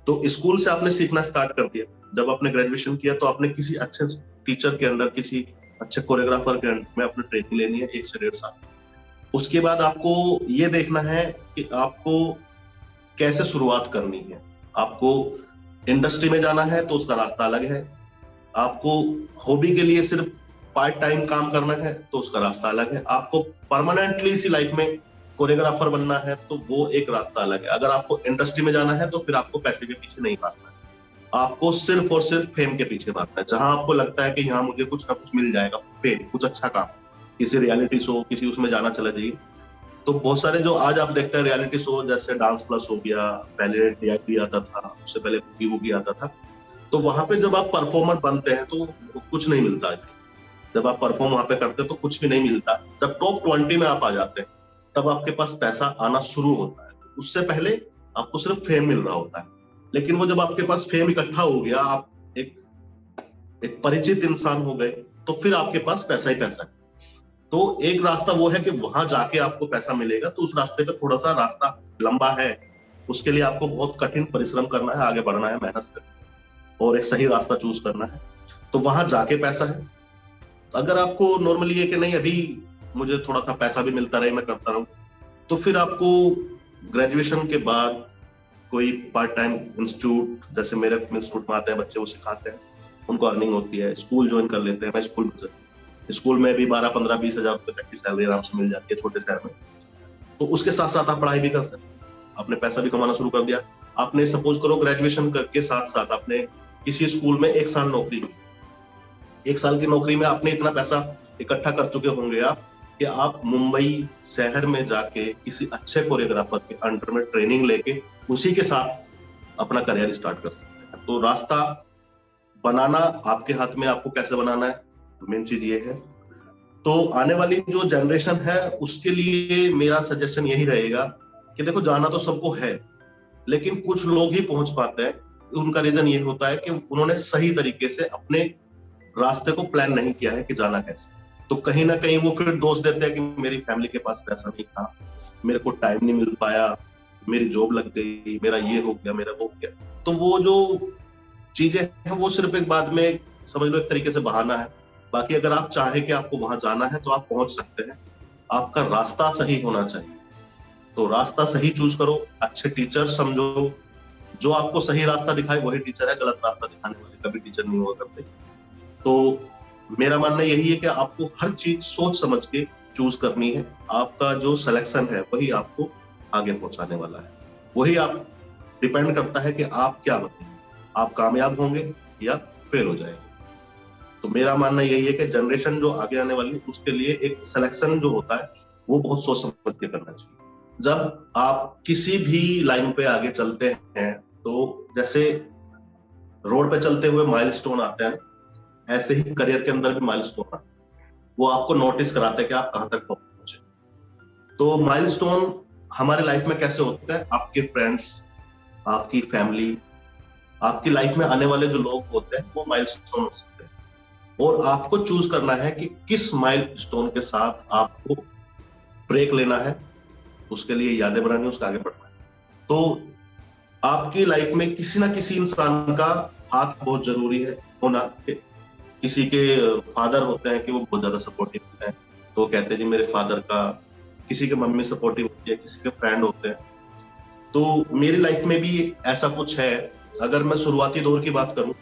S2: तो स्कूल से आपने सीखना स्टार्ट कर दिया, जब आपने ग्रेजुएशन किया तो आपने किसी अच्छे टीचर के अंडर, किसी अच्छे कोरियोग्राफर के अंडर में अपनी ट्रेनिंग लेनी है 1 से 1.5 साल। उसके बाद आपको ये देखना है कि आपको कैसे शुरुआत करनी है। आपको इंडस्ट्री में जाना है तो उसका रास्ता अलग है, आपको हॉबी के लिए सिर्फ पार्ट टाइम काम करना है तो उसका रास्ता अलग है, आपको परमानेंटली इसी लाइफ में कोरियोग्राफर बनना है तो वो एक रास्ता अलग है। अगर आपको इंडस्ट्री में जाना है तो फिर आपको पैसे के पीछे नहीं भागना है, आपको सिर्फ और सिर्फ फेम के पीछे भागना है। जहां आपको लगता है कि यहाँ मुझे कुछ ना कुछ मिल जाएगा, फेम, कुछ अच्छा काम, किसी रियलिटी शो, किसी उसमें जाना, चला जाइए। तो बहुत सारे जो आज आप देखते हैं रियलिटी शो, जैसे डांस प्लस हो गया, पहले डीआईपी आता था, उससे पहले कुकी वुकी आता था, तो वहां पे जब आप परफॉर्मर बनते हैं तो कुछ नहीं मिलता है। जब आप परफॉर्म वहां पे करते हैं तो कुछ भी नहीं मिलता। जब टॉप 20 में आप आ जाते हैं तब आपके पास पैसा आना शुरू होता है, उससे पहले आपको सिर्फ फेम मिल रहा होता है। लेकिन वो जब आपके पास फेम इकट्ठा हो गया, आप एक परिचित इंसान हो गए, तो फिर आपके पास पैसा ही पैसा है। तो एक रास्ता वो है कि वहां जाके आपको पैसा मिलेगा, तो उस रास्ते पे थोड़ा सा रास्ता लंबा है, उसके लिए आपको बहुत कठिन परिश्रम करना है, आगे बढ़ना है, मेहनत करना है और एक सही रास्ता चूज करना है, तो वहां जाके पैसा है। अगर आपको नॉर्मली है कि नहीं अभी मुझे थोड़ा सा पैसा भी मिलता रहे, मैं करता रहूं, तो फिर आपको ग्रेजुएशन के बाद कोई पार्ट टाइम इंस्टीट्यूट, जैसे मेरे इंस्टीट्यूट में आते हैं बच्चे, वो सिखाते हैं, उनको अर्निंग होती है, स्कूल ज्वाइन कर लेते हैं। मैं स्कूल में भी 12-15-20 हजार रुपए तक की सैलरी आराम से मिल जाती है छोटे शहर में। तो उसके साथ साथ आप पढ़ाई भी कर सकते हैं, आपने पैसा भी कमाना शुरू कर दिया। आपने सपोज करो ग्रेजुएशन के साथ साथ आपने किसी स्कूल में 1 साल नौकरी की, 1 साल की नौकरी में आपने इतना पैसा इकट्ठा कर चुके होंगे आप कि आप मुंबई शहर में जाके किसी अच्छे कोरियोग्राफर के अंडर में ट्रेनिंग लेके उसी के साथ अपना करियर स्टार्ट कर सकते हैं। तो रास्ता बनाना आपके हाथ में, आपको कैसे बनाना है, मेन चीज ये है। तो आने वाली जो जनरेशन है उसके लिए मेरा सजेशन यही रहेगा कि देखो, जाना तो सबको है, लेकिन कुछ लोग ही पहुंच पाते हैं। उनका रीजन ये होता है कि उन्होंने सही तरीके से अपने रास्ते को प्लान नहीं किया है कि जाना कैसे। तो कहीं ना कहीं वो फिर दोष देते हैं कि मेरी फैमिली के पास पैसा नहीं था, मेरे को टाइम नहीं मिल पाया, मेरी जॉब लग गई, मेरा ये हो गया, मेरा वो हो गया। तो वो जो चीजें हैं वो सिर्फ एक बाद में समझ लो एक तरीके से बहाना है। बाकी अगर आप चाहे कि आपको वहां जाना है तो आप पहुंच सकते हैं, आपका रास्ता सही होना चाहिए। तो रास्ता सही चूज करो, अच्छे टीचर समझो, जो आपको सही रास्ता दिखाए वही टीचर है, गलत रास्ता दिखाने वाले कभी टीचर नहीं हुआ करते। तो मेरा मानना यही है कि आपको हर चीज सोच समझ के चूज करनी है। आपका जो सिलेक्शन है वही आपको आगे पहुंचाने वाला है, वही आप डिपेंड करता है कि आप क्या बनेंगे, आप कामयाब होंगे या फेल हो जाएंगे। तो मेरा मानना यही है कि जनरेशन जो आगे आने वाली है उसके लिए एक सिलेक्शन जो होता है वो बहुत सोच समझ के करना चाहिए। जब आप किसी भी लाइन पे आगे चलते हैं तो जैसे रोड पे चलते हुए माइलस्टोन आते हैं, ऐसे ही करियर के अंदर भी माइलस्टोन आते हैं, वो आपको नोटिस कराते हैं कि आप कहां तक पहुंचे। तो माइलस्टोन हमारे लाइफ में कैसे होते हैं, आपके फ्रेंड्स, आपकी फैमिली, आपकी लाइफ में आने वाले जो लोग होते हैं वो माइलस्टोन हो सकते हैं, और आपको चूज करना है कि किस माइलस्टोन के साथ आपको ब्रेक लेना है, उसके लिए यादें बनानी है, उसके आगे बढ़ना है। तो आपकी लाइफ में किसी ना किसी इंसान का हाथ बहुत जरूरी है होना। किसी के फादर होते हैं कि वो बहुत ज्यादा सपोर्टिव होते हैं, तो कहते हैं जी मेरे फादर का, किसी के मम्मी सपोर्टिव होती है, किसी के फ्रेंड होते हैं। तो मेरी लाइफ में भी ऐसा कुछ है। अगर मैं शुरुआती दौर की बात करूं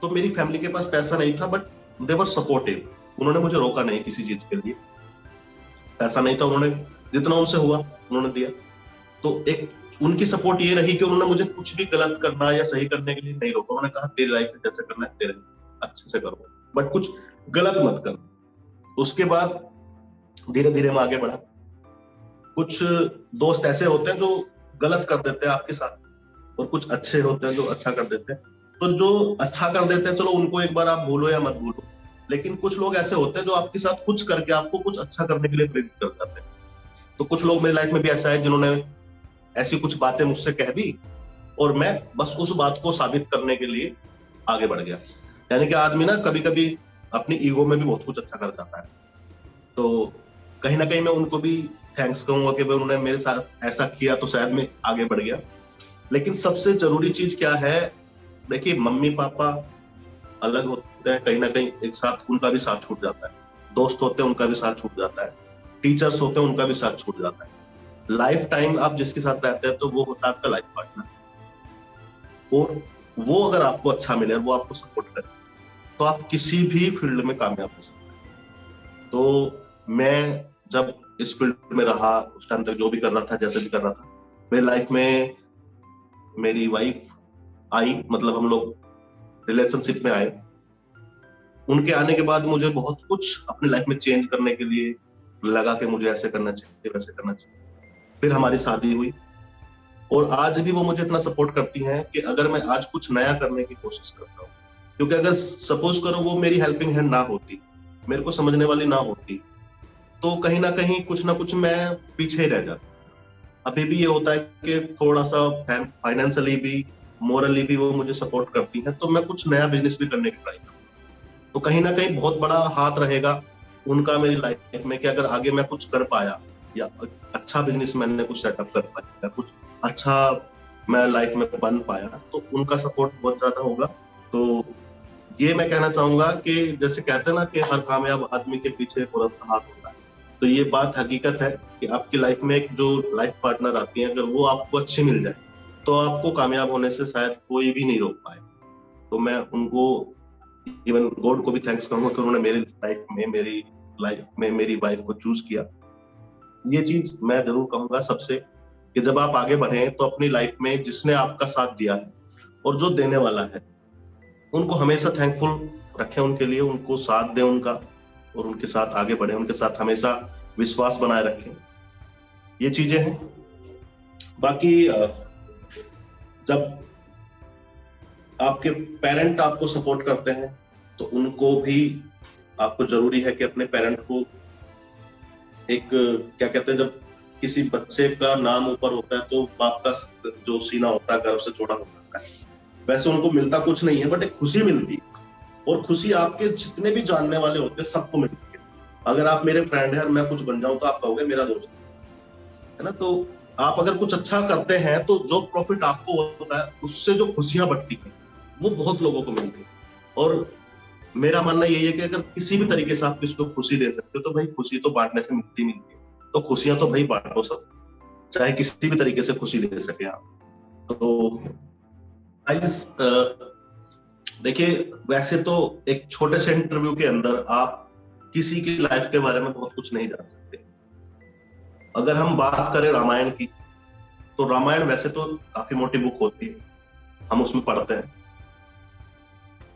S2: तो मेरी फैमिली के पास पैसा नहीं था, बट दे वर सपोर्टिव। उन्होंने मुझे रोका नहीं किसी चीज के लिए। पैसा नहीं था, उन्होंने जितना उनसे हुआ उन्होंने दिया। तो एक उनकी सपोर्ट ये रही कि उन्होंने मुझे कुछ भी गलत करना या सही करने के लिए नहीं रोका। उन्होंने कहा तेरी लाइफ में जैसे करना है तेरे अच्छे से करो, बट कुछ गलत मत करो। उसके बाद धीरे धीरे मैं आगे बढ़ा। कुछ दोस्त ऐसे होते हैं जो गलत कर देते हैं आपके साथ, और कुछ अच्छे होते हैं जो अच्छा कर देते हैं। तो जो अच्छा कर देते हैं चलो उनको एक बार आप भूलो या मत भूलो, लेकिन कुछ लोग ऐसे होते हैं जो आपके साथ कुछ करके आपको कुछ अच्छा करने के लिए प्रेरित कर जाते हैं। तो कुछ लोग मेरी लाइफ में भी ऐसा है जिन्होंने ऐसी कुछ बातें मुझसे कह दी, और मैं बस उस बात को साबित करने के लिए आगे बढ़ गया। यानी कि आदमी ना कभी कभी अपनी ईगो में भी बहुत कुछ अच्छा कर जाता है। तो कहीं ना कहीं मैं उनको भी थैंक्स कहूंगा कि भाई उन्होंने मेरे साथ ऐसा किया तो शायद मैं आगे बढ़ गया। लेकिन सबसे जरूरी चीज क्या है, देखिए मम्मी पापा अलग होते हैं, कहीं ना कहीं एक साथ उनका भी साथ छूट जाता है। दोस्त होते हैं उनका भी साथ छूट जाता है, टीचर्स होते हैं उनका भी साथ छूट जाता है। लाइफ टाइम आप जिसके साथ रहते हैं तो वो होता है आपका लाइफ पार्टनर। और वो अगर आपको अच्छा मिले, वो आपको सपोर्ट करे, तो आप किसी भी फील्ड में कामयाब हो सकते हैं। तो मैं जब इस फील्ड में रहा उस टाइम तक जो भी कर रहा था, जैसे भी कर रहा था, मेरी लाइफ में मेरी वाइफ आई, मतलब हम लोग रिलेशनशिप में आए। उनके आने के बाद मुझे बहुत कुछ अपनी लाइफ में चेंज करने के लिए लगा कि मुझे ऐसे करना चाहिए, वैसे करना चाहिए। फिर हमारी शादी हुई, और आज भी वो मुझे इतना सपोर्ट करती हैं कि अगर मैं आज कुछ नया करने की कोशिश करता हूँ, क्योंकि अगर सपोज करो वो मेरी हेल्पिंग हैंड ना होती, मेरे को समझने वाली ना होती, तो कहीं ना कहीं कुछ ना कुछ मैं पीछे ही रह जाता। अभी भी ये होता है कि थोड़ा सा फाइनेंशियली भी, मोरली भी वो मुझे सपोर्ट करती है, तो मैं कुछ नया बिजनेस भी करने की ट्राई करूँ। तो कहीं ना कहीं बहुत बड़ा हाथ रहेगा उनका मेरी लाइफ में कि अगर आगे मैं कुछ कर पाया, या अच्छा बिजनेस मैंने कुछ सेटअप कर पाया, या कुछ अच्छा मैं लाइफ में बन पाया, तो उनका सपोर्ट बहुत ज्यादा होगा। तो ये मैं कहना चाहूंगा कि जैसे कहते हैं ना कि हर कामयाब आदमी के पीछे एक औरत का हाथ होता है, तो ये बात हकीकत है कि आपकी लाइफ में एक जो लाइफ पार्टनर आती है, अगर वो आपको अच्छी मिल जाए तो आपको कामयाब होने से शायद कोई भी नहीं रोक पाए। तो मैं उनको, इवन गॉड को भी थैंक्स कहूंगा कि उन्होंने मेरी लाइफ में मेरी वाइफ को चूज किया। ये चीज मैं जरूर कहूंगा सबसे, कि जब आप आगे बढ़े तो अपनी लाइफ में जिसने आपका साथ दिया है और जो देने वाला है, उनको हमेशा थैंकफुल रखें उनके लिए, उनको साथ दें उनका, और उनके साथ आगे बढ़े, उनके साथ हमेशा विश्वास बनाए रखें। ये चीजें हैं। बाकी जब आपके पेरेंट आपको सपोर्ट करते हैं तो उनको भी, आपको जरूरी है कि अपने पेरेंट को एक, क्या कहते हैं, जब किसी बच्चे का नाम ऊपर होता है तो बाप का जो सीना होता है गर्व से चौड़ा हो जाता है। वैसे उनको मिलता कुछ नहीं है, बट एक खुशी मिलती है, और खुशी आपके जितने भी जानने वाले होते हैं सबको मिलती है। अगर आप मेरे फ्रेंड हैं और मैं कुछ बन जाऊं तो आप कहोगे मेरा दोस्त है ना। तो आप अगर कुछ अच्छा करते हैं तो जो प्रॉफिट आपको होता है, उससे जो खुशियां बढ़ती हैं वो बहुत लोगों को मिलती है। और मेरा मानना यही है कि अगर किसी भी तरीके से आप किसी को खुशी दे सकते हो तो भाई खुशी तो बांटने से मिलती है, तो खुशियां तो भाई बांटो सब। चाहे किसी भी तरीके से खुशी दे सके आप। तो गाइस देखिए, वैसे तो एक छोटे से इंटरव्यू के अंदर आप किसी की लाइफ के बारे में बहुत कुछ नहीं जान सकते। अगर हम बात करें रामायण की, तो रामायण वैसे तो काफी मोटी बुक होती है, हम उसमें पढ़ते हैं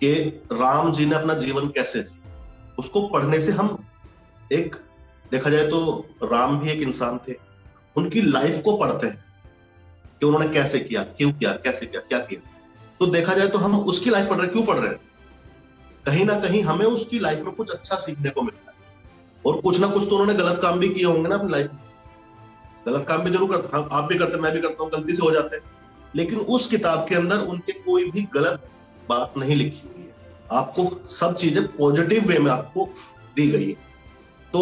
S2: कि राम जी ने अपना जीवन कैसे जिया। उसको पढ़ने से हम एक, देखा जाए तो राम भी एक इंसान थे, उनकी लाइफ को पढ़ते हैं कि उन्होंने कैसे किया, क्यों किया, कैसे किया, क्या किया। तो देखा जाए तो हम उसकी लाइफ पढ़ रहे हैं। क्यों पढ़ रहे हैं? कहीं ना कहीं हमें उसकी लाइफ में कुछ अच्छा सीखने को मिलता है, और कुछ ना कुछ तो उन्होंने गलत काम भी किए होंगे ना अपनी लाइफ में। गलत काम भी जरूर करते, आप भी करते, मैं भी करता हूँ, गलती से हो जाते हैं, लेकिन उस किताब के अंदर उनके कोई भी गलत बात नहीं लिखी हुई है। आपको सब चीजें पॉजिटिव वे में आपको दी गई है। तो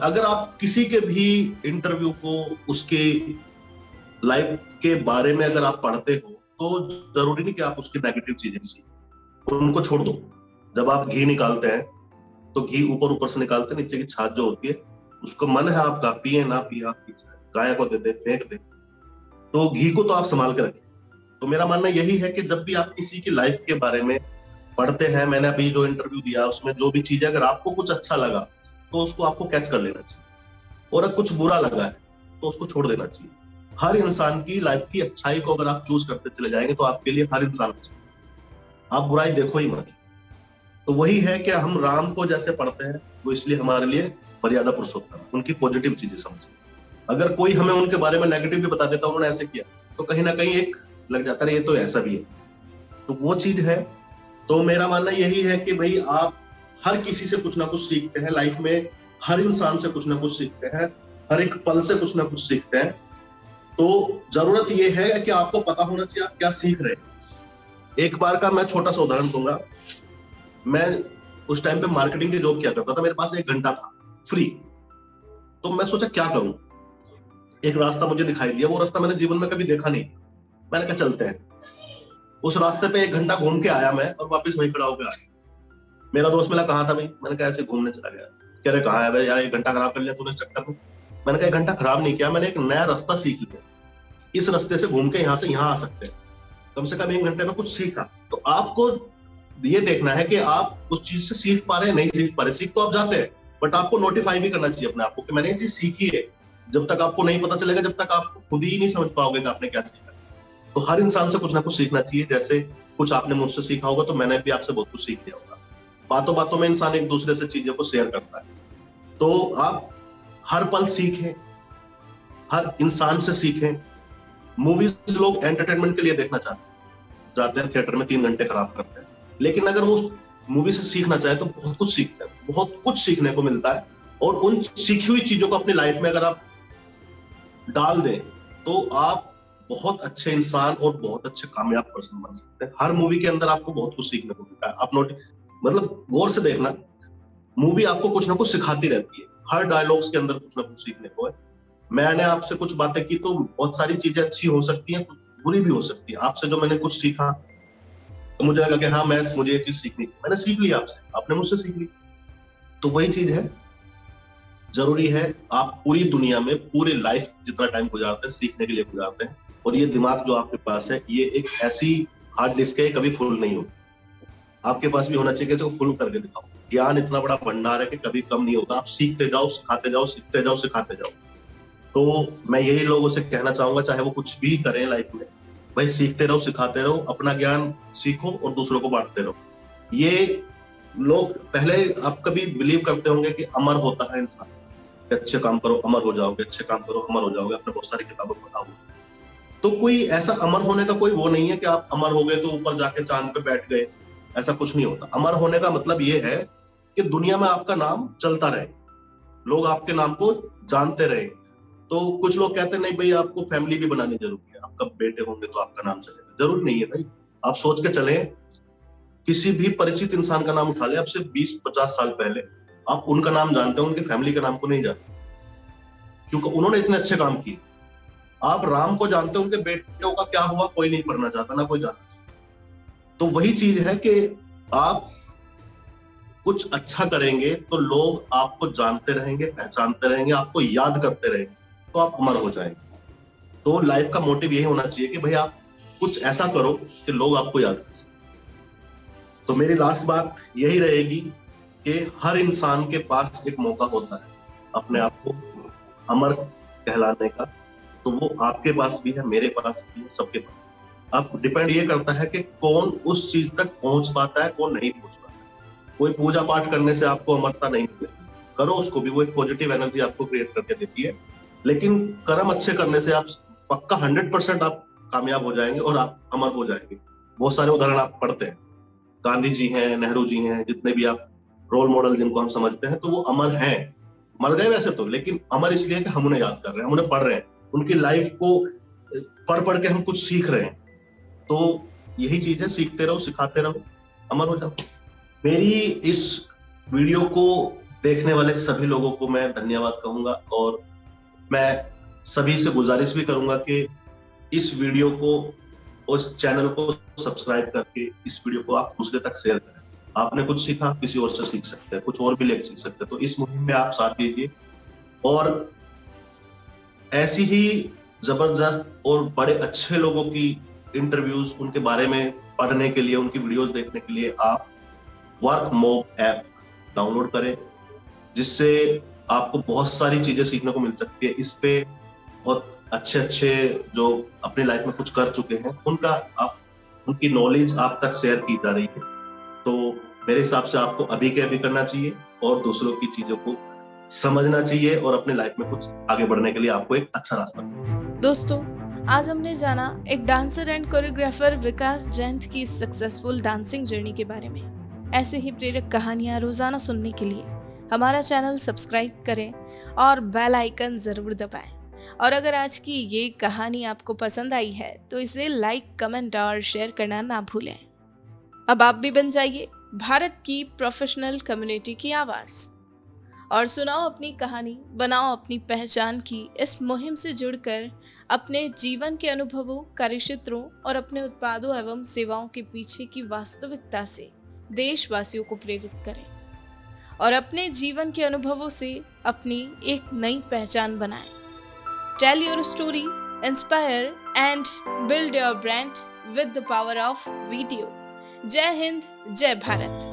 S2: अगर आप किसी के भी इंटरव्यू को, उसके लाइफ के बारे में अगर आप पढ़ते हो, तो जरूरी नहीं कि आप उसकी नेगेटिव चीजें सीखें, उनको छोड़ दो। जब आप घी निकालते हैं तो घी ऊपर ऊपर से निकालते हैं, नीचे की छाछ जो होती है, उसको मन है आपका, पिए ना पिए, आपकी गाय को दे दे, फेंक दे, तो घी को तो आप संभाल के रखें। तो मेरा मानना यही है कि जब भी आप किसी की लाइफ के बारे में पढ़ते हैं, मैंने अभी जो इंटरव्यू दिया उसमें जो भी चीजें, अगर आपको कुछ अच्छा लगा तो उसको आपको कैच कर लेना चाहिए, और अगर कुछ बुरा लगा है तो उसको छोड़ देना चाहिए। हर इंसान की लाइफ की अच्छाई को अगर आप चूज करते चले जाएंगे तो आपके लिए हर इंसान अच्छा है, आप बुराई देखो ही मत। तो वही है कि हम राम को जैसे पढ़ते हैं, वो इसलिए हमारे लिए मर्यादा पुरुषोत्तम, उनकी पॉजिटिव चीजें समझे। अगर कोई हमें उनके बारे में नेगेटिव भी बता देता, उन्होंने ऐसे किया, तो कहीं ना कहीं एक लग जाता है ये तो ऐसा भी है, तो वो चीज है। तो मेरा मानना यही है कि भाई आप हर किसी से कुछ ना कुछ सीखते हैं लाइफ में, हर इंसान से कुछ ना कुछ सीखते हैं, हर एक पल से कुछ ना कुछ सीखते हैं। तो जरूरत यह है कि आपको पता होना चाहिए आप क्या सीख रहे हैं। एक बार का मैं छोटा सा उदाहरण दूंगा। मैं उस टाइम पे मार्केटिंग की जॉब किया करता था, मेरे पास 1 घंटा था फ्री। तो मैं सोचा क्या करूं, एक रास्ता मुझे दिखाई दिया, वो रास्ता मैंने जीवन में कभी देखा नहीं, मैंने कहा चलते हैं। उस रास्ते पे 1 घंटा घूम के आया मैं, और वापस वहीं खड़ा होकर आया। मेरा दोस्त मिला, कहा था भाई, मैंने कहा ऐसे घूमने चला गया। कह रहे कहा है भाई, यार 1 घंटा खराब कर लिया तूने चक्कर में। मैंने कहा 1 घंटा खराब नहीं किया, मैंने एक नया रास्ता सीख लिया, इस रास्ते से घूम के यहाँ से यहाँ आ सकते हैं, कम से कम 1 घंटे में कुछ सीखा। तो आपको ये देखना है कि आप उस चीज से सीख पा रहे हैं, नहीं सीख पा रहे। सीख तो आप जाते हैं, बट आपको नोटिफाई भी करना चाहिए अपने आप को कि मैंने ये चीज सीखी है। जब तक आपको नहीं पता चलेगा, जब तक आप खुद ही नहीं समझ पाओगे कि आपने क्या सीखा। तो हर इंसान से कुछ ना कुछ सीखना चाहिए। जैसे कुछ आपने मुझसे सीखा होगा, तो मैंने भी आपसे बहुत कुछ सीख लिया होगा। बातों बातों में इंसान एक दूसरे से चीजों को शेयर करता है। तो आप हर पल सीखें, हर इंसान से सीखें। मूवीज लोग एंटरटेनमेंट के लिए देखना जाते हैं थिएटर में, 3 घंटे खराब करते हैं, लेकिन अगर वो मूवी से सीखना चाहे तो बहुत कुछ सीखते हैं, बहुत कुछ सीखने को मिलता है। और उन सीखी हुई चीजों को अपनी लाइफ में अगर आप डाल दें, तो आप बहुत अच्छे इंसान और बहुत अच्छे कामयाब पर्सन बन सकते हैं। हर मूवी के अंदर आपको बहुत कुछ सीखने को मिलता है। आप मतलब गौर से देखना, मूवी आपको कुछ ना कुछ सिखाती रहती है, हर डायलॉग्स के अंदर कुछ ना कुछ सीखने को है। मैंने आपसे कुछ बातें की तो बहुत सारी चीजें अच्छी हो सकती हैं, कुछ बुरी भी हो सकती है। आपसे जो मैंने कुछ सीखा तो मुझे लगा कि हाँ, मुझे ये चीज सीखनी थी, मैंने सीख लिया आपसे, आपने मुझसे सीख ली। तो वही चीज है, जरूरी है आप पूरी दुनिया में पूरी लाइफ जितना टाइम गुजारते हैं सीखने के लिए गुजारते हैं। और ये दिमाग जो आपके पास है, ये एक ऐसी हार्ड डिस्क है, कभी फुल नहीं होगी। आपके पास भी होना चाहिए कि इसको फुल करके दिखाओ। ज्ञान इतना बड़ा भंडार है कि कभी कम नहीं होता। आप सीखते जाओ, सिखाते जाओ, सीखते जाओ, सिखाते जाओ। तो मैं यही लोगों से कहना चाहूंगा, चाहे वो कुछ भी करें लाइफ में, भाई सीखते रहो, सिखाते रहो, अपना ज्ञान सीखो और दूसरों को बांटते रहो। ये लोग पहले, आप कभी बिलीव करते होंगे कि अमर होता है इंसान, अच्छे काम करो अमर हो जाओगे, अच्छे काम करो अमर हो जाओगे, आपने बहुत सारी किताबों में पढ़ा होगा। तो कोई ऐसा अमर होने का कोई वो नहीं है कि आप अमर हो गए तो ऊपर जाके चांद पे बैठ गए, ऐसा कुछ नहीं होता। अमर होने का मतलब ये है कि दुनिया में आपका नाम चलता रहे, लोग आपके नाम को जानते रहे। तो कुछ लोग कहते हैं नहीं भाई, आपको फैमिली भी बनानी जरूरी है, आप कब बेटे होंगे तो आपका नाम चलेगा। जरूरी नहीं है भाई। आप सोच के चले, किसी भी परिचित इंसान का नाम उठा ले, अब से 20-50 साल पहले, आप उनका नाम जानते हो, उनकी फैमिली का नाम को नहीं जानते, क्योंकि उन्होंने इतने अच्छे काम किए। आप राम को जानते हो, उनके बेटों का क्या हुआ कोई नहीं पढ़ना चाहता, ना कोई जानना चाहता। तो वही चीज है कि आप कुछ अच्छा करेंगे तो लोग आपको जानते रहेंगे, पहचानते रहेंगे, आपको याद करते रहेंगे, तो आप अमर हो जाएंगे। तो लाइफ का मोटिव यही होना चाहिए कि भाई आप कुछ ऐसा करो कि लोग आपको याद कर सकें। तो मेरी लास्ट बात यही रहेगी कि हर इंसान के पास एक मौका होता है अपने आप को अमर कहलाने का, तो वो आपके पास भी है, मेरे पास भी है, सबके पास। अब डिपेंड ये करता है कि कौन उस चीज तक पहुंच पाता है, कौन नहीं पहुंच पाता है। कोई पूजा पाठ करने से आपको अमरता नहीं मिलेगी, करो उसको भी, वो एक पॉजिटिव एनर्जी आपको क्रिएट करके देती है। लेकिन कर्म अच्छे करने से आप पक्का 100% आप कामयाब हो जाएंगे और आप अमर हो जाएंगे। बहुत सारे उदाहरण आप पढ़ते हैं, गांधी जी हैं, नेहरू जी हैं, जितने भी आप रोल मॉडल जिनको हम समझते हैं, तो वो अमर हैं। मर गए वैसे तो, लेकिन अमर इसलिए कि हम उन्हें याद कर रहे हैं, हम उन्हें पढ़ रहे हैं, उनकी लाइफ को पढ़ पढ़ के हम कुछ सीख रहे हैं। तो यही चीज है, सीखते रहो, सिखाते रहो, अमर हो जाओ। मेरी इस वीडियो को देखने वाले सभी लोगों को मैं धन्यवाद कहूंगा, और मैं सभी से गुजारिश भी करूंगा कि इस वीडियो को, उस चैनल को सब्सक्राइब करके इस वीडियो को आप दूसरे तक शेयर करें। आपने कुछ सीखा, किसी और से सीख सकते हैं, कुछ और भी लेकर सीख सकते हैं। तो इस मुहिम में आप साथ दीजिए, और ऐसी ही जबरदस्त और बड़े अच्छे लोगों की इंटरव्यूज, उनके बारे में पढ़ने के लिए, उनकी वीडियोस देखने के लिए आप वर्क मॉब ऐप डाउनलोड करें, जिससे आपको बहुत सारी चीजें सीखने को मिल सकती है। इस पे बहुत अच्छे अच्छे जो अपनी लाइफ में कुछ कर चुके हैं, उनकी नॉलेज आप तक शेयर की जा रही है। तो मेरे हिसाब से आपको अभी के अभी करना चाहिए और दूसरों की चीजों को समझना चाहिए, और अपने लाइफ में कुछ आगे बढ़ने के लिए आपको एक अच्छा रास्ता मिल सकता है।
S1: दोस्तों, आज हमने जाना एक डांसर एंड कोरियोग्राफर विकास जैन की सक्सेसफुल डांसिंग जर्नी के बारे में। ऐसे ही प्रेरक कहानियां रोजाना सुनने के लिए हमारा चैनल सब्सक्राइब करें और बेल आइकन जरूर दबाएं। और अगर आज की ये कहानी आपको पसंद आई है तो इसे लाइक, कमेंट और शेयर करना ना भूलें। अब आप भी बन जाइए भारत की प्रोफेशनल कम्युनिटी की आवाज, और सुनाओ अपनी कहानी, बनाओ अपनी पहचान की इस मुहिम से जुड़कर अपने जीवन के अनुभवों, कार्यक्षेत्रों और अपने उत्पादों एवं सेवाओं के पीछे की वास्तविकता से देशवासियों को प्रेरित करें, और अपने जीवन के अनुभवों से अपनी एक नई पहचान बनाएं। Tell your story, inspire and build your brand with the power of video. जय हिंद, जय भारत।